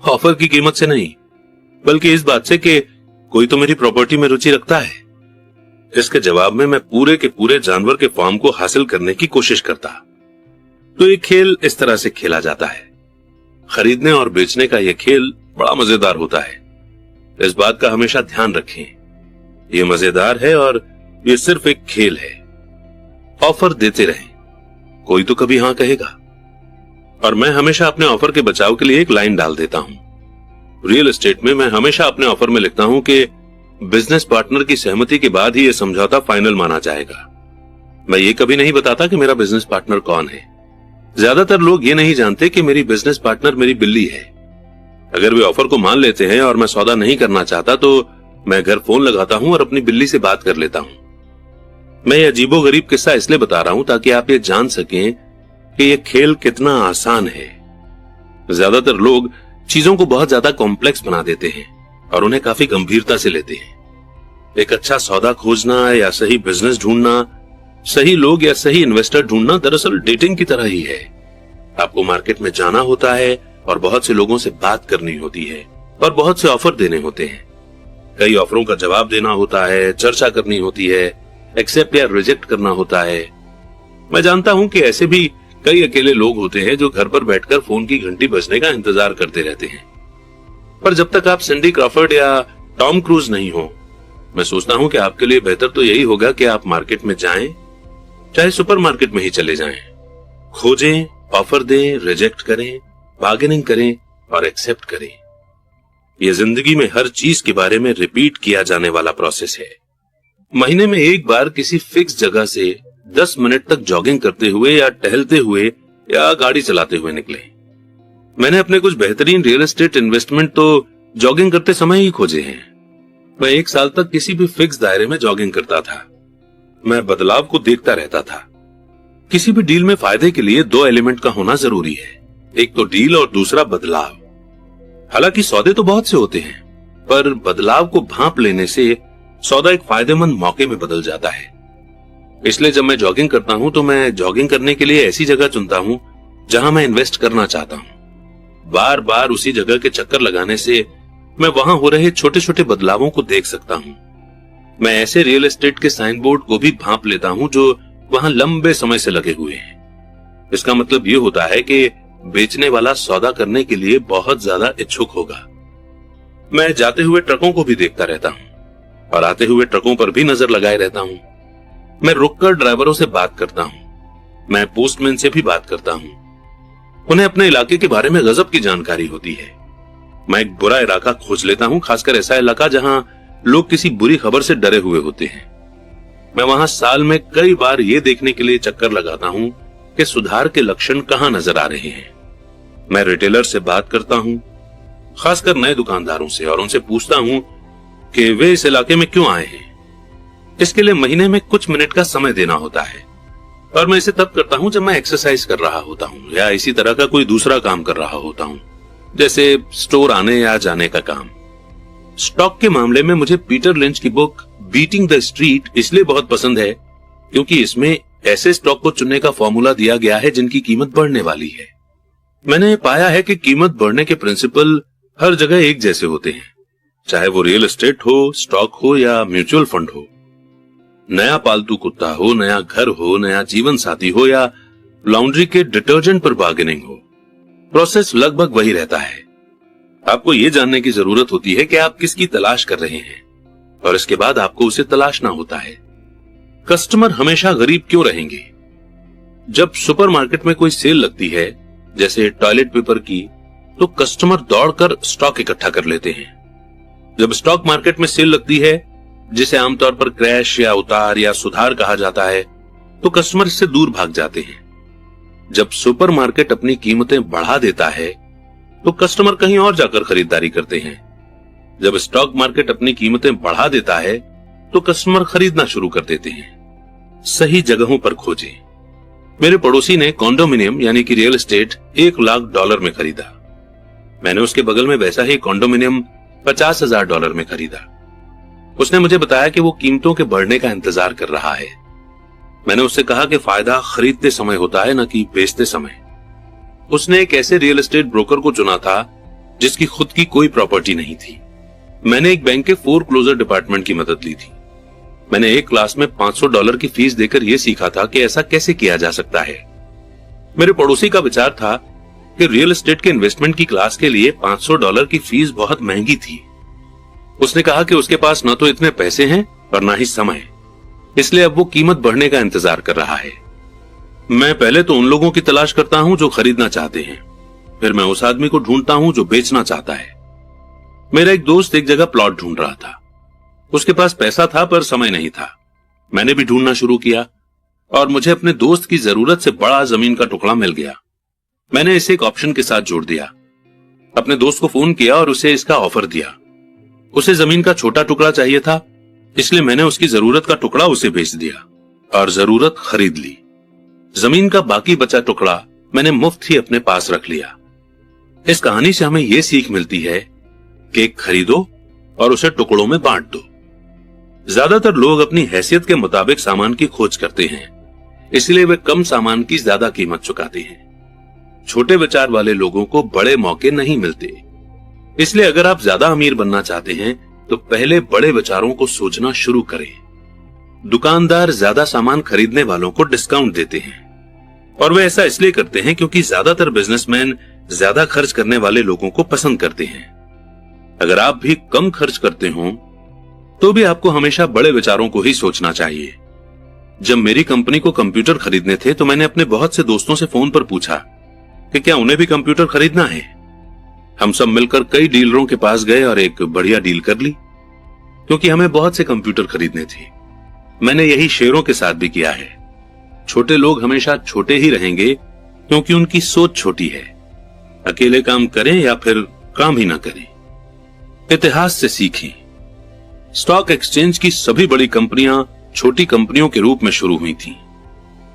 ऑफर की कीमत से नहीं, बल्कि इस बात से कि कोई तो मेरी प्रॉपर्टी में रुचि रखता है। इसके जवाब में मैं पूरे के पूरे जानवर के फॉर्म को हासिल करने की कोशिश करता। तो ये खेल इस तरह से खेला जाता है। खरीदने और बेचने का यह खेल बड़ा मजेदार होता है। इस बात का हमेशा ध्यान रखें। यह मजेदार है और यह सिर्फ एक खेल है। ऑफर देते रहें, कोई तो कभी हां कहेगा। और मैं हमेशा अपने ऑफर के बचाव के लिए एक लाइन डाल देता हूं। रियल एस्टेट में मैं हमेशा अपने ऑफर में लिखता हूं कि बिजनेस पार्टनर की सहमति के बाद ही यह समझौता फाइनल माना जाएगा। मैं ये कभी नहीं बताता कि मेरा बिजनेस पार्टनर कौन है। ज्यादातर लोग ये नहीं जानते कि मेरी बिजनेस पार्टनर मेरी बिल्ली है। अगर वे ऑफर को मान लेते हैं और मैं सौदा नहीं करना चाहता तो मैं घर फोन लगाता हूं और अपनी बिल्ली से बात कर लेता हूं। मैं ये अजीबोगरीब किस्सा इसलिए बता रहा हूं ताकि आप ये जान सकें कि ये खेल कितना आसान है। ज्यादातर लोग चीजों को बहुत ज्यादा कॉम्प्लेक्स बना देते हैं और उन्हें काफी गंभीरता से लेते हैं। एक अच्छा सौदा खोजना या सही बिजनेस ढूंढना, सही लोग या सही इन्वेस्टर ढूंढना दरअसल डेटिंग की तरह ही है। आपको मार्केट में जाना होता है और बहुत से लोगों से बात करनी होती है और बहुत से ऑफर देने होते हैं। कई ऑफरों का जवाब देना होता है, चर्चा करनी होती है, एक्सेप्ट या रिजेक्ट करना होता है। मैं जानता हूं कि ऐसे भी कई अकेले लोग होते हैं जो घर पर बैठकर फोन की घंटी बजने का इंतजार करते रहते हैं। पर जब तक आप सिंडी क्रॉफर्ड या टॉम क्रूज नहीं हो, मैं सोचता हूं कि आपके लिए बेहतर तो यही होगा कि आप मार्केट में जाएं, चाहे सुपरमार्केट में ही चले जाएं, खोजें, ऑफर दें, रिजेक्ट करें, बार्गेनिंग करें और एक्सेप्ट करें। यह जिंदगी में हर चीज के बारे में रिपीट किया जाने वाला प्रोसेस है। महीने में एक बार किसी फिक्स जगह से 10 मिनट तक जॉगिंग करते हुए या टहलते हुए या गाड़ी चलाते हुए निकले। मैंने अपने कुछ बेहतरीन रियल एस्टेट इन्वेस्टमेंट तो जॉगिंग करते समय ही खोजे हैं। मैं 1 साल तक किसी भी फिक्स दायरे में जॉगिंग करता था। मैं बदलाव को देखता रहता था। किसी भी डील में फायदे के लिए 2 एलिमेंट का होना जरूरी है, एक तो डील और दूसरा बदलाव। हालांकि सौदे तो बहुत से होते हैं, पर बदलाव को भांप लेने से सौदा एक फायदेमंद मौके में बदल जाता है। इसलिए जब मैं जॉगिंग करता हूं तो मैं जॉगिंग करने के लिए ऐसी जगह चुनता हूं जहां मैं इन्वेस्ट करना चाहता हूं। बार बार उसी जगह के चक्कर लगाने से मैं वहां हो रहे छोटे छोटे बदलावों को देख सकता हूं। मैं ऐसे रियल एस्टेट के साइन बोर्ड को भी भांप लेता हूं जो वहां लंबे समय से लगे हुए हैं। इसका मतलब ये होता है कि बेचने वाला सौदा करने के लिए बहुत ज्यादा इच्छुक होगा। मैं जाते हुए ट्रकों को भी देखता रहता हूं और आते हुए ट्रकों पर भी नजर लगाए रहता हूं। मैं रुककर ड्राइवरों से बात करता हूं। मैं पोस्टमैन से भी बात करता हूं। उन्हें अपने इलाके के बारे में गजब की जानकारी होती है। मैं एक बुरा इलाका खोज लेता हूं, खासकर ऐसा इलाका जहां लोग किसी बुरी खबर से डरे हुए होते हैं। मैं वहां साल में कई बार ये देखने के लिए चक्कर लगाता हूं कि सुधार के लक्षण कहां नजर आ रहे हैं। मैं रिटेलर से बात करता हूं, खासकर नए दुकानदारों से, और उनसे पूछता हूं कि वे इस इलाके में क्यों आए हैं। इसके लिए महीने में कुछ मिनट का समय देना होता है और मैं इसे तब करता हूं जब मैं एक्सरसाइज कर रहा होता हूं या इसी तरह का कोई दूसरा काम कर रहा होता हूं, जैसे स्टोर आने या जाने का काम। स्टॉक के मामले में मुझे पीटर लिंच की बुक बीटिंग द स्ट्रीट इसलिए बहुत पसंद है क्योंकि इसमें ऐसे स्टॉक को चुनने का फॉर्मूला दिया गया है जिनकी कीमत बढ़ने वाली है। मैंने पाया है कि कीमत बढ़ने के प्रिंसिपल हर जगह एक जैसे होते हैं, चाहे वो रियल एस्टेट हो, स्टॉक हो या म्यूचुअल फंड हो। नया पालतू कुत्ता हो, नया घर हो, नया जीवन साथी हो या लॉन्ड्री के डिटर्जेंट पर बार्गेनिंग हो, प्रोसेस लगभग वही रहता है। आपको यह जानने की जरूरत होती है कि आप किसकी तलाश कर रहे हैं और इसके बाद आपको उसे तलाशना होता है। कस्टमर हमेशा गरीब क्यों रहेंगे? जब सुपरमार्केट में कोई सेल लगती है, जैसे टॉयलेट पेपर की, तो कस्टमर दौड़कर स्टॉक इकट्ठा कर लेते हैं। जब स्टॉक मार्केट में सेल लगती है, जिसे आमतौर पर क्रैश या उतार या सुधार कहा जाता है, तो कस्टमर इससे दूर भाग जाते हैं। जब सुपरमार्केट अपनी कीमतें बढ़ा देता है तो कस्टमर कहीं और जाकर खरीदारी करते हैं। जब स्टॉक मार्केट अपनी कीमतें बढ़ा देता है तो कस्टमर खरीदना शुरू कर देते हैं। सही जगहों पर खोजें। मेरे पड़ोसी ने कॉन्डोमिनियम यानी कि रियल एस्टेट $1 लाख में खरीदा। मैंने उसके बगल में वैसा ही कॉन्डोमिनियम $50,000 में खरीदा। उसने मुझे बताया कि वो कीमतों के बढ़ने का इंतजार कर रहा है। मैंने उससे कहा कि फायदा खरीदते समय होता है, न कि बेचते समय। उसने एक ऐसे रियल एस्टेट ब्रोकर को चुना था जिसकी खुद की कोई प्रॉपर्टी नहीं थी। मैंने एक बैंक के फोरक्लोजर डिपार्टमेंट की मदद ली थी। मैंने एक क्लास में $500 की फीस देकर यह सीखा था कि ऐसा कैसे किया जा सकता है। मेरे पड़ोसी का विचार था कि रियल एस्टेट के इन्वेस्टमेंट की क्लास के लिए $500 की फीस बहुत महंगी थी। उसने कहा कि उसके पास न तो इतने पैसे हैं और न ही समय, इसलिए अब वो कीमत बढ़ने का इंतजार कर रहा है। मैं पहले तो उन लोगों की तलाश करता हूं जो खरीदना चाहते हैं, फिर मैं उस आदमी को ढूंढता हूं जो बेचना चाहता है। मेरा एक दोस्त एक जगह प्लॉट ढूंढ रहा था। उसके पास पैसा था पर समय नहीं था। मैंने भी ढूंढना शुरू किया और मुझे अपने दोस्त की जरूरत से बड़ा जमीन का टुकड़ा मिल गया। मैंने इसे एक ऑप्शन के साथ जोड़ दिया। अपने दोस्त को फोन किया और उसे इसका ऑफर दिया। उसे जमीन का छोटा टुकड़ा चाहिए था, इसलिए मैंने उसकी जरूरत का टुकड़ा उसे बेच दिया और जरूरत खरीद ली। जमीन का बाकी बचा टुकड़ा मैंने मुफ्त ही अपने पास रख लिया। इस कहानी से हमें यह सीख मिलती है कि खरीदो और उसे टुकड़ों में बांट दो। ज्यादातर लोग अपनी हैसियत के मुताबिक सामान की खोज करते हैं, इसलिए वे कम सामान की ज्यादा कीमत चुकाते हैं। छोटे विचार वाले लोगों को बड़े मौके नहीं मिलते। इसलिए अगर आप ज्यादा अमीर बनना चाहते हैं तो पहले बड़े विचारों को सोचना शुरू करें। दुकानदार ज्यादा सामान खरीदने वालों को डिस्काउंट देते हैं, और वे ऐसा इसलिए करते हैं क्योंकि ज्यादातर बिजनेसमैन ज्यादा खर्च करने वाले लोगों को पसंद करते हैं। अगर आप भी कम खर्च करते हो तो भी आपको हमेशा बड़े विचारों को ही सोचना चाहिए। जब मेरी कंपनी को कंप्यूटर खरीदने थे तो मैंने अपने बहुत से दोस्तों से फोन पर पूछा कि क्या उन्हें भी कंप्यूटर खरीदना है। हम सब मिलकर कई डीलरों के पास गए और एक बढ़िया डील कर ली, क्योंकि हमें बहुत से कंप्यूटर खरीदने थे। मैंने यही शेयरों के साथ भी किया है। छोटे लोग हमेशा छोटे ही रहेंगे क्योंकि उनकी सोच छोटी है। अकेले काम करें या फिर काम ही ना करें। इतिहास से सीखें। स्टॉक एक्सचेंज की सभी बड़ी कंपनियां छोटी कंपनियों के रूप में शुरू हुई थीं।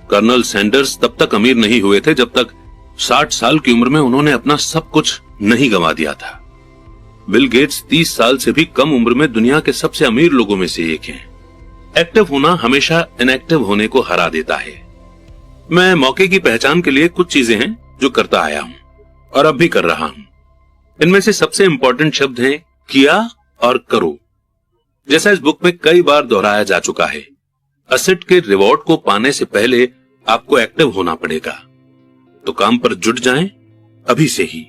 कर्नल सैंडर्स तब तक अमीर नहीं हुए थे जब तक 60 साल की उम्र में उन्होंने अपना सब कुछ नहीं गंवा दिया था। बिल गेट्स 30 साल से भी कम उम्र में दुनिया के सबसे अमीर लोगों में से एक हैं। एक्टिव होना हमेशा इनएक्टिव होने को हरा देता है। मैं मौके की पहचान के लिए कुछ चीजें हैं जो करता आया हूं और अब भी कर रहा हूं। इनमें से सबसे इंपॉर्टेंट शब्द हैं किया और करो। जैसा इस बुक में कई बार दोहराया जा चुका है, असेट के रिवॉर्ड को पाने से पहले आपको एक्टिव होना पड़ेगा। तो काम पर जुट जाएं अभी से ही।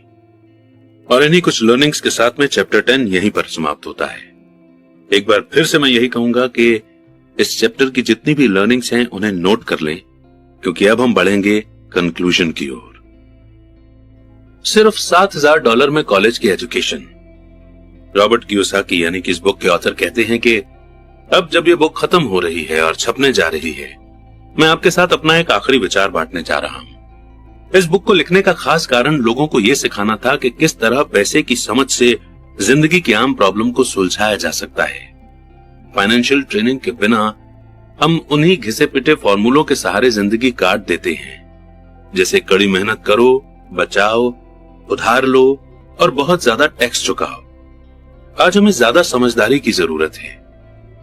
और इन्हीं कुछ लर्निंग्स के साथ में चैप्टर 10 यहीं पर समाप्त होता है। एक बार फिर से मैं यही कहूंगा कि इस चैप्टर की जितनी भी लर्निंग्स हैं उन्हें नोट कर लें, क्योंकि अब हम बढ़ेंगे कंक्लूजन की ओर। सिर्फ $7,000 में कॉलेज की एजुकेशन। रॉबर्ट कियोसाकी यानी कि इस बुक के ऑथर कहते हैं कि अब जब ये बुक खत्म हो रही है और छपने जा रही है, मैं आपके साथ अपना एक आखिरी विचार बांटने जा रहा हूं। इस बुक को लिखने का खास कारण लोगों को यह सिखाना था कि किस तरह पैसे की समझ से जिंदगी की आम प्रॉब्लम को सुलझाया जा सकता है। फाइनेंशियल ट्रेनिंग के बिना हम उन्हीं घिसे पिटे फॉर्मूलों के सहारे जिंदगी काट देते हैं, जैसे कड़ी मेहनत करो, बचाओ, उधार लो और बहुत ज्यादा टैक्स चुकाओ। आज हमें ज्यादा समझदारी की जरूरत है।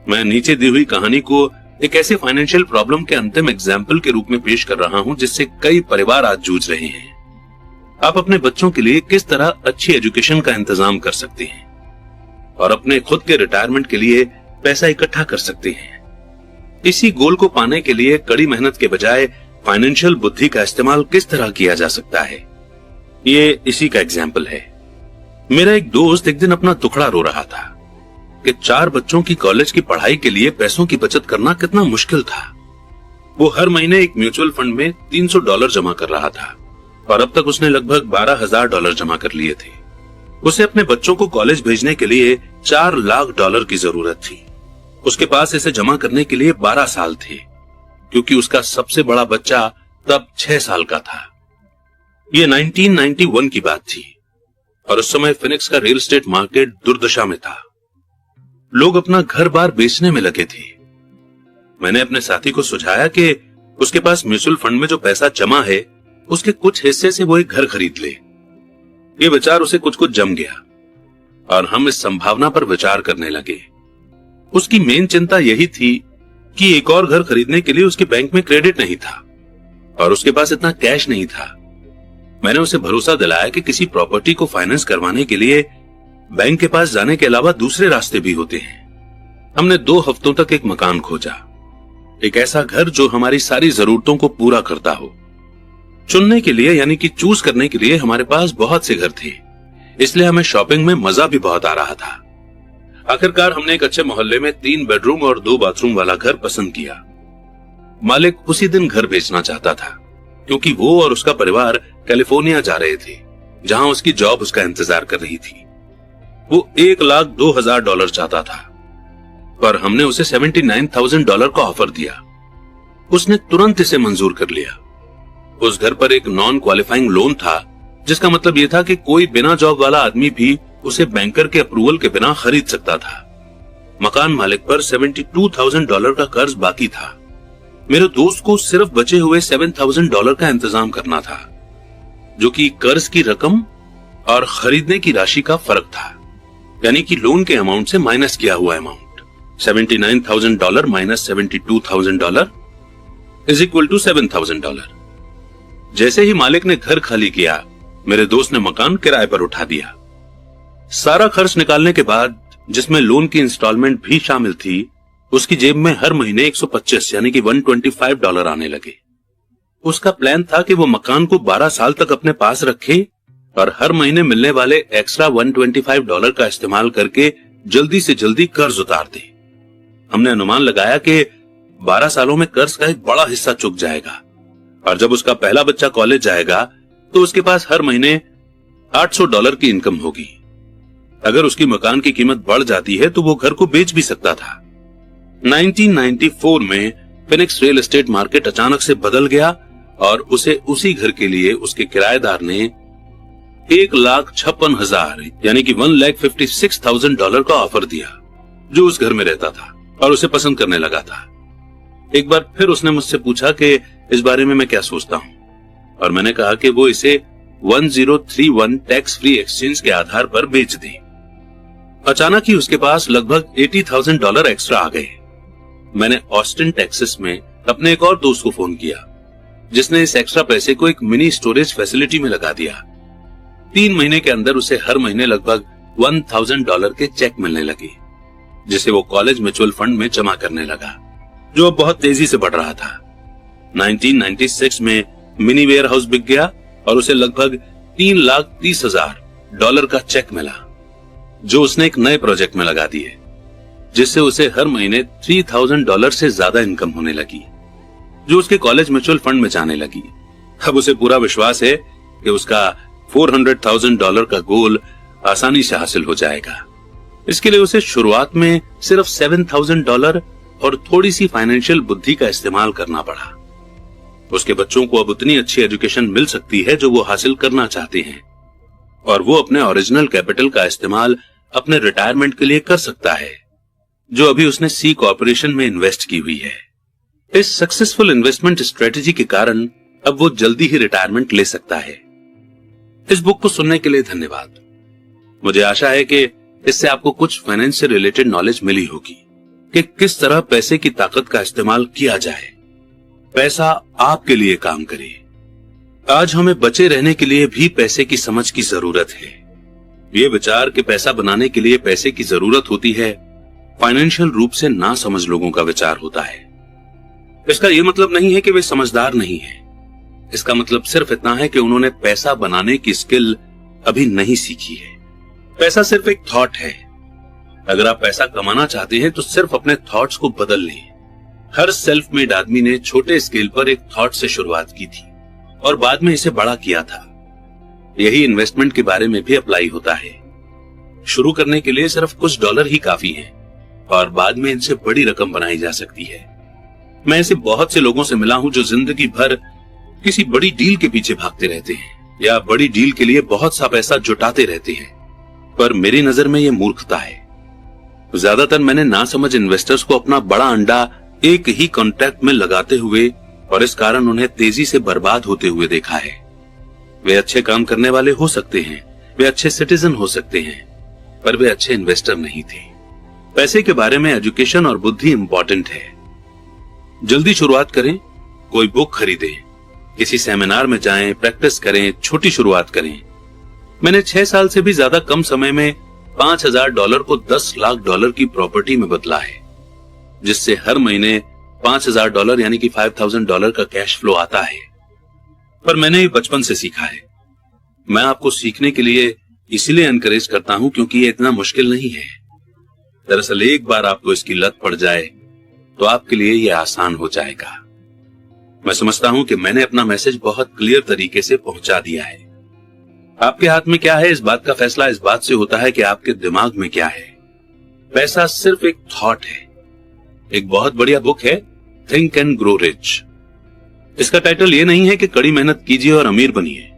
मैं नीचे दी हुई कहानी को एक ऐसे फाइनेंशियल प्रॉब्लम के अंतिम एग्जाम्पल के रूप में पेश कर रहा हूं जिससे कई परिवार आज जूझ रहे हैं। आप अपने बच्चों के लिए किस तरह अच्छी एजुकेशन का इंतजाम कर सकते हैं और अपने खुद के रिटायरमेंट के लिए पैसा इकट्ठा कर सकते हैं। इसी गोल को पाने के लिए कड़ी मेहनत के बजाय फाइनेंशियल बुद्धि का इस्तेमाल किस तरह किया जा सकता है, ये इसी का एग्जाम्पल है। मेरा एक दोस्त एक दिन अपना दुखड़ा रो रहा था कि 4 बच्चों की कॉलेज की पढ़ाई के लिए पैसों की बचत करना कितना मुश्किल था। वो हर महीने एक म्यूचुअल फंड में $300 जमा कर रहा था और अब तक उसने लगभग $12,000 जमा कर लिए थे। उसे अपने बच्चों को कॉलेज भेजने के लिए $4 लाख की जरूरत थी। उसके पास इसे जमा करने के लिए 12 साल थे, क्योंकि उसका सबसे बड़ा बच्चा तब 6 साल का था। ये 1991 की बात थी और उस समय फिनिक्स का रियल एस्टेट मार्केट दुर्दशा में था। लोग अपना घर बार बेचने में लगे थे। मैंने अपने साथी को सुझाया कि उसके पास म्यूचुअल फंड में जो पैसा जमा है उसके कुछ हिस्से से वो एक घर खरीद ले। ये विचार उसे कुछ जम गया और हम इस संभावना पर विचार करने लगे। उसकी मेन चिंता यही थी कि एक और घर खरीदने के लिए उसके बैंक में क्रेडिट नहीं था और उसके पास इतना कैश नहीं था। मैंने उसे भरोसा दिलाया कि किसी प्रॉपर्टी को फाइनेंस करवाने के लिए बैंक के पास जाने के अलावा दूसरे रास्ते भी होते हैं। हमने 2 हफ्तों तक एक मकान खोजा, एक ऐसा घर जो हमारी सारी जरूरतों को पूरा करता हो। चुनने के लिए यानी कि चूज करने के लिए हमारे पास बहुत से घर थे, इसलिए हमें शॉपिंग में मजा भी बहुत आ रहा था। आखिरकार हमने एक अच्छे मोहल्ले में 3 बेडरूम और 2 बाथरूम वाला घर पसंद किया। मालिक उसी दिन घर बेचना चाहता था, क्योंकि वो और उसका परिवार कैलिफोर्निया जा रहे थे, जहां उसकी जॉब उसका इंतजार कर रही थी। वो $1,02,000 चाहता था, पर हमने उसे $79,000 का ऑफर दिया। उसने तुरंत इसे मंजूर कर लिया। उस घर पर एक नॉन क्वालिफाइंग लोन था, जिसका मतलब यह था कि कोई बिना जॉब वाला आदमी भी उसे बैंकर के अप्रूवल के बिना खरीद सकता था। मकान मालिक पर $72,000 का कर्ज बाकी था। मेरे दोस्त को सिर्फ बचे हुए $7,000 का इंतजाम करना था, जो कि कर्ज की रकम और खरीदने की राशि का फर्क था, यानी कि लोन के अमाउंट से माइनस किया हुआ amount. $79,000 minus $72,000 is equal to $7,000। जैसे ही मालिक ने घर खाली किया, मेरे दोस्त ने मकान किराए पर उठा दिया। सारा खर्च निकालने के बाद, जिसमें लोन की इंस्टॉलमेंट भी शामिल थी, उसकी जेब में हर महीने 125 यानी कि $125 आने लगे। उसका प्लान था कि वो मकान को 12 साल तक अपने पास रखे और हर महीने मिलने वाले एक्स्ट्रा $125 का इस्तेमाल करके जल्दी से जल्दी कर्ज उतार दे। हमने अनुमान लगाया कि 12 सालों में कर्ज का एक बड़ा हिस्सा चुक जाएगा और जब उसका पहला बच्चा कॉलेज जाएगा तो उसके पास हर महीने $800 की इनकम होगी। अगर उसकी मकान की कीमत बढ़ जाती है तो वो घर को बेच भी सकता था। 1994 में फिनिक्स रियल एस्टेट मार्केट अचानक से बदल गया और उसे उसी घर के लिए उसके किराएदार ने $1,56,000 यानी कि $1,56,000 का ऑफर दिया, जो उस घर में रहता था और उसे पसंद करने लगा था। एक बार फिर उसने मुझसे पूछा कि इस बारे में मैं क्या सोचता हूं और मैंने कहा कि वो इसे 1031 टैक्स फ्री एक्सचेंज के आधार पर बेच दे। अचानक ही उसके पास लगभग $80,000 एक्स्ट्रा आ गए। मैंने ऑस्टिन टेक्सास में अपने एक और दोस्त को फोन किया, जिसने इस एक्स्ट्रा पैसे को एक मिनी स्टोरेज फैसिलिटी में लगा दिया। 3 महीने के अंदर उसे हर महीने लगभग $1,000 के चेक मिलने लगे, जिसे वो कॉलेज म्यूचुअल फंड में जमा करने लगा, जो अब बहुत तेजी से बढ़ रहा था। 1996 में मिनी वेयर हाउस बिक गया और उसे लगभग $3,30,000 का चेक मिला, जो उसने एक नए प्रोजेक्ट में लगा दिए, जिससे उसे हर महीने $3,000 से ज्यादा इनकम होने लगी, जो उसके कॉलेज म्यूचुअल फंड में जाने लगी। अब उसे पूरा विश्वास है कि उसका $400,000 का गोल आसानी से हासिल हो जाएगा। इसके लिए उसे शुरुआत में सिर्फ $7,000 और थोड़ी सी फाइनेंशियल बुद्धि का इस्तेमाल करना पड़ा। उसके बच्चों को अब उतनी अच्छी एजुकेशन मिल सकती है जो वो हासिल करना चाहते हैं और वो अपने ओरिजिनल कैपिटल का इस्तेमाल अपने रिटायरमेंट के लिए कर सकता है, जो अभी उसने सी कॉर्पोरेशन में इन्वेस्ट की हुई है। इस सक्सेसफुल इन्वेस्टमेंट स्ट्रेटेजी के कारण अब वो जल्दी ही रिटायरमेंट ले सकता है। इस बुक को सुनने के लिए धन्यवाद। मुझे आशा है कि इससे आपको कुछ फाइनेंस से रिलेटेड नॉलेज मिली होगी कि किस तरह पैसे की ताकत का इस्तेमाल किया जाए, पैसा आपके लिए काम करे। आज हमें बचे रहने के लिए भी पैसे की समझ की जरूरत है। ये विचार कि पैसा बनाने के लिए पैसे की जरूरत होती है, फाइनेंशियल रूप से ना समझ लोगों का विचार होता है। इसका यह मतलब नहीं है कि वे समझदार नहीं है। इसका मतलब सिर्फ इतना है कि उन्होंने पैसा बनाने की स्किल अभी नहीं सीखी है। पैसा सिर्फ एक थॉट है। अगर आप पैसा कमाना चाहते हैं तो सिर्फ अपने थॉट्स को बदल लें। हर सेल्फ मेड आदमी ने छोटे स्केल पर एक थॉट से शुरुआत की थी और बाद में इसे बड़ा किया था। यही इन्वेस्टमेंट के बारे में भी अप्लाई होता है। शुरू करने के लिए सिर्फ कुछ डॉलर ही काफी हैं और बाद में इनसे बड़ी रकम बनाई जा सकती है। मैं ऐसे बहुत से लोगों से मिला हूं जो जिंदगी भर किसी बड़ी डील के पीछे भागते रहते हैं या बड़ी डील के लिए बहुत सा पैसा जुटाते रहते हैं, पर मेरी नजर में यह मूर्खता है। ज्यादातर मैंने नासमझ इन्वेस्टर्स को अपना बड़ा अंडा एक ही कॉन्ट्रैक्ट में लगाते हुए और इस कारण उन्हें तेजी से बर्बाद होते हुए देखा है। वे अच्छे काम करने वाले हो सकते हैं, वे अच्छे सिटीजन हो सकते हैं, पर वे अच्छे इन्वेस्टर नहीं थे। पैसे के बारे में एजुकेशन और बुद्धि इंपॉर्टेंट है। जल्दी शुरुआत करें, कोई बुक खरीदें, किसी सेमिनार में जाएं, प्रैक्टिस करें, छोटी शुरुआत करें। मैंने 6 साल से भी ज्यादा कम समय में $5,000 को $10 लाख की प्रॉपर्टी में बदला है, जिससे हर महीने $5,000 यानी कि $5,000 का कैश फ्लो आता है। पर मैंने ये बचपन से सीखा है। मैं आपको सीखने के लिए इसलिए एनकरेज करता हूं क्योंकि ये इतना मुश्किल नहीं है। दरअसल एक बार आपको इसकी लत पड़ जाए तो आपके लिए ये आसान हो जाएगा। मैं समझता हूं कि मैंने अपना मैसेज बहुत क्लियर तरीके से पहुंचा दिया है। आपके हाथ में क्या है, इस बात का फैसला इस बात से होता है कि आपके दिमाग में क्या है। पैसा सिर्फ एक थॉट है। एक बहुत बढ़िया बुक है थिंक एंड ग्रो रिच। इसका टाइटल ये नहीं है कि कड़ी मेहनत कीजिए और अमीर बनिए।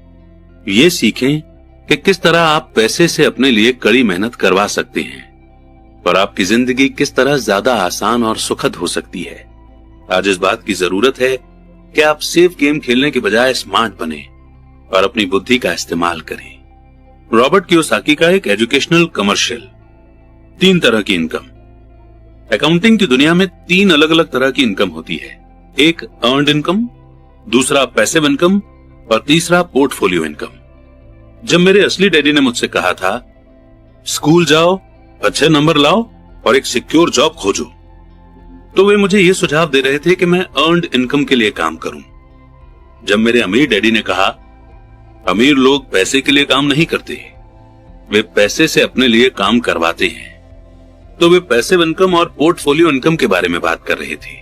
ये सीखें कि किस तरह आप पैसे से अपने लिए कड़ी मेहनत करवा सकते हैं और आपकी जिंदगी किस तरह ज्यादा आसान और सुखद हो सकती है। आज इस बात की जरूरत है कि आप सेफ गेम खेलने के बजाय स्मार्ट बने और अपनी बुद्धि का इस्तेमाल करें। रॉबर्ट कियोसाकी का एक एजुकेशनल कमर्शियल। 3 तरह की इनकम। अकाउंटिंग की दुनिया में 3 अलग अलग तरह की इनकम होती है। एक अर्न्ड इनकम, दूसरा पैसिव इनकम और तीसरा पोर्टफोलियो इनकम। जब मेरे असली डैडी ने मुझसे कहा था स्कूल जाओ, अच्छे नंबर लाओ और एक सिक्योर जॉब खोजो, तो वे मुझे यह सुझाव दे रहे थे कि मैं अर्न्ड इनकम के लिए काम करूं। जब मेरे अमीर डैडी ने कहा अमीर लोग पैसे के लिए काम नहीं करते, वे पैसे से अपने लिए काम करवाते हैं, तो वे पैसिव इनकम और पोर्टफोलियो इनकम के बारे में बात कर रहे थे।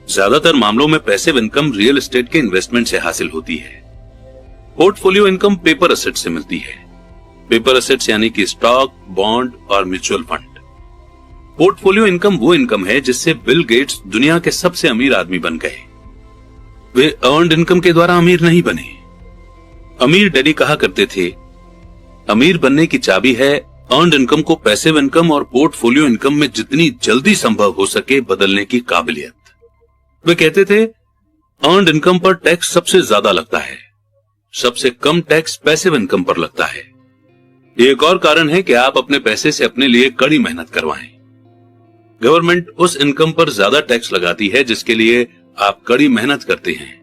ज्यादातर मामलों में पैसिव इनकम रियल एस्टेट के इन्वेस्टमेंट से हासिल होती है। पोर्टफोलियो इनकम पेपर एसेट से मिलती है। पेपर एसेट्स यानी कि स्टॉक, बॉन्ड और म्यूचुअल फंड। पोर्टफोलियो इनकम वो इनकम है जिससे बिल गेट्स दुनिया के सबसे अमीर आदमी बन गए। वे अर्न्ड इनकम के द्वारा अमीर नहीं बने। अमीर डैडी कहा करते थे अमीर बनने की चाबी है अर्न्ड इनकम को पैसिव इनकम और पोर्टफोलियो इनकम में जितनी जल्दी संभव हो सके बदलने की काबिलियत। वे कहते थे अर्न्ड इनकम पर टैक्स सबसे ज्यादा लगता है, सबसे कम टैक्स पैसिव इनकम पर लगता है। एक और कारण है कि आप अपने पैसे से अपने लिए कड़ी मेहनत करवाएं। गवर्नमेंट उस इनकम पर ज्यादा टैक्स लगाती है जिसके लिए आप कड़ी मेहनत करते हैं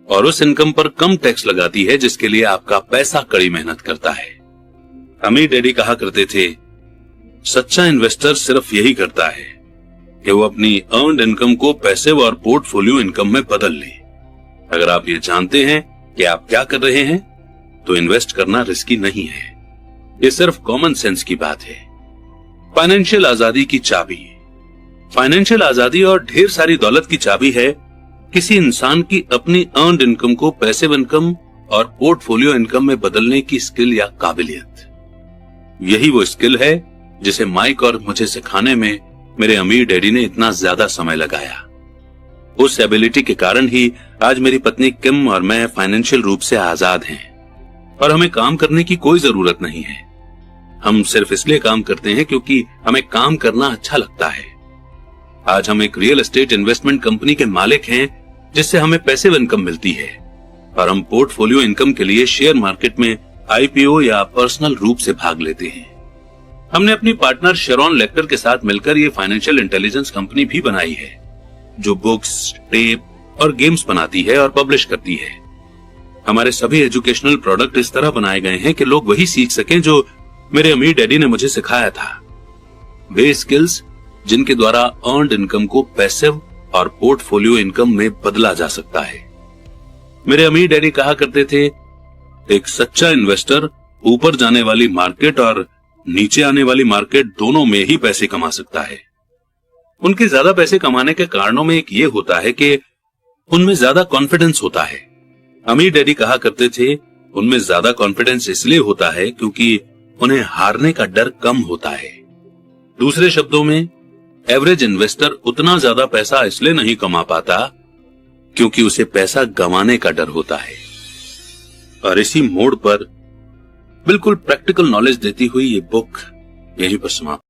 और उस इनकम पर कम टैक्स लगाती है जिसके लिए आपका पैसा कड़ी मेहनत करता है। अमीर डैडी कहा करते थे सच्चा इन्वेस्टर सिर्फ यही करता है कि वो अपनी अर्न्ड इनकम को पैसिव और पोर्टफोलियो इनकम में बदल ले। अगर आप ये जानते हैं कि आप क्या कर रहे हैं तो इन्वेस्ट करना रिस्की नहीं है। ये सिर्फ कॉमन सेंस की बात है। फाइनेंशियल आजादी की चाबी। फाइनेंशियल आजादी और ढेर सारी दौलत की चाबी है किसी इंसान की अपनी अर्न्ड इनकम को पैसिव इनकम और पोर्टफोलियो इनकम में बदलने की स्किल या काबिलियत। यही वो स्किल है जिसे माइक और मुझे सिखाने में मेरे अमीर डैडी ने इतना ज्यादा समय लगाया। उस एबिलिटी के कारण ही आज मेरी पत्नी किम और मैं फाइनेंशियल रूप से आजाद हैं और हमें काम करने की कोई जरूरत नहीं है। हम सिर्फ इसलिए काम करते हैं क्योंकि हमें काम करना अच्छा लगता है। आज हम एक रियल एस्टेट इन्वेस्टमेंट कंपनी के मालिक हैं जिससे हमें पैसिव इनकम मिलती है और हम पोर्टफोलियो इनकम के लिए शेयर मार्केट में आईपीओ या पर्सनल रूप से भाग लेते हैं। हमने अपनी पार्टनर शेरॉन लेक्टर के साथ मिलकर ये फाइनेंशियल इंटेलिजेंस कंपनी भी बनाई है जो बुक्स, टेप और गेम्स बनाती है और पब्लिश करती है। हमारे सभी एजुकेशनल प्रोडक्ट इस तरह बनाए गए हैं कि लोग वही सीख सकें जो मेरे अमीर डैडी ने मुझे सिखाया था। वे स्किल्स जिनके द्वारा अर्न्ड इनकम को पैसिव और पोर्टफोलियो इनकम में बदला जा सकता है। मेरे अमीर डैडी कहा करते थे एक सच्चा इन्वेस्टर ऊपर जाने वाली मार्केट और नीचे आने वाली मार्केट दोनों में ही पैसे कमा सकता है। उनके ज्यादा पैसे कमाने के कारणों में एक ये होता है कि उनमें ज्यादा कॉन्फिडेंस होता है। अमीर डैडी कहा करते थे उनमें ज्यादा कॉन्फिडेंस इसलिए होता है क्योंकि उन्हें हारने का डर कम होता है। दूसरे शब्दों में एवरेज इन्वेस्टर उतना ज्यादा पैसा इसलिए नहीं कमा पाता क्योंकि उसे पैसा गंवाने का डर होता है। और इसी मोड़ पर बिल्कुल प्रैक्टिकल नॉलेज देती हुई ये बुक यहीं पर समाप्त।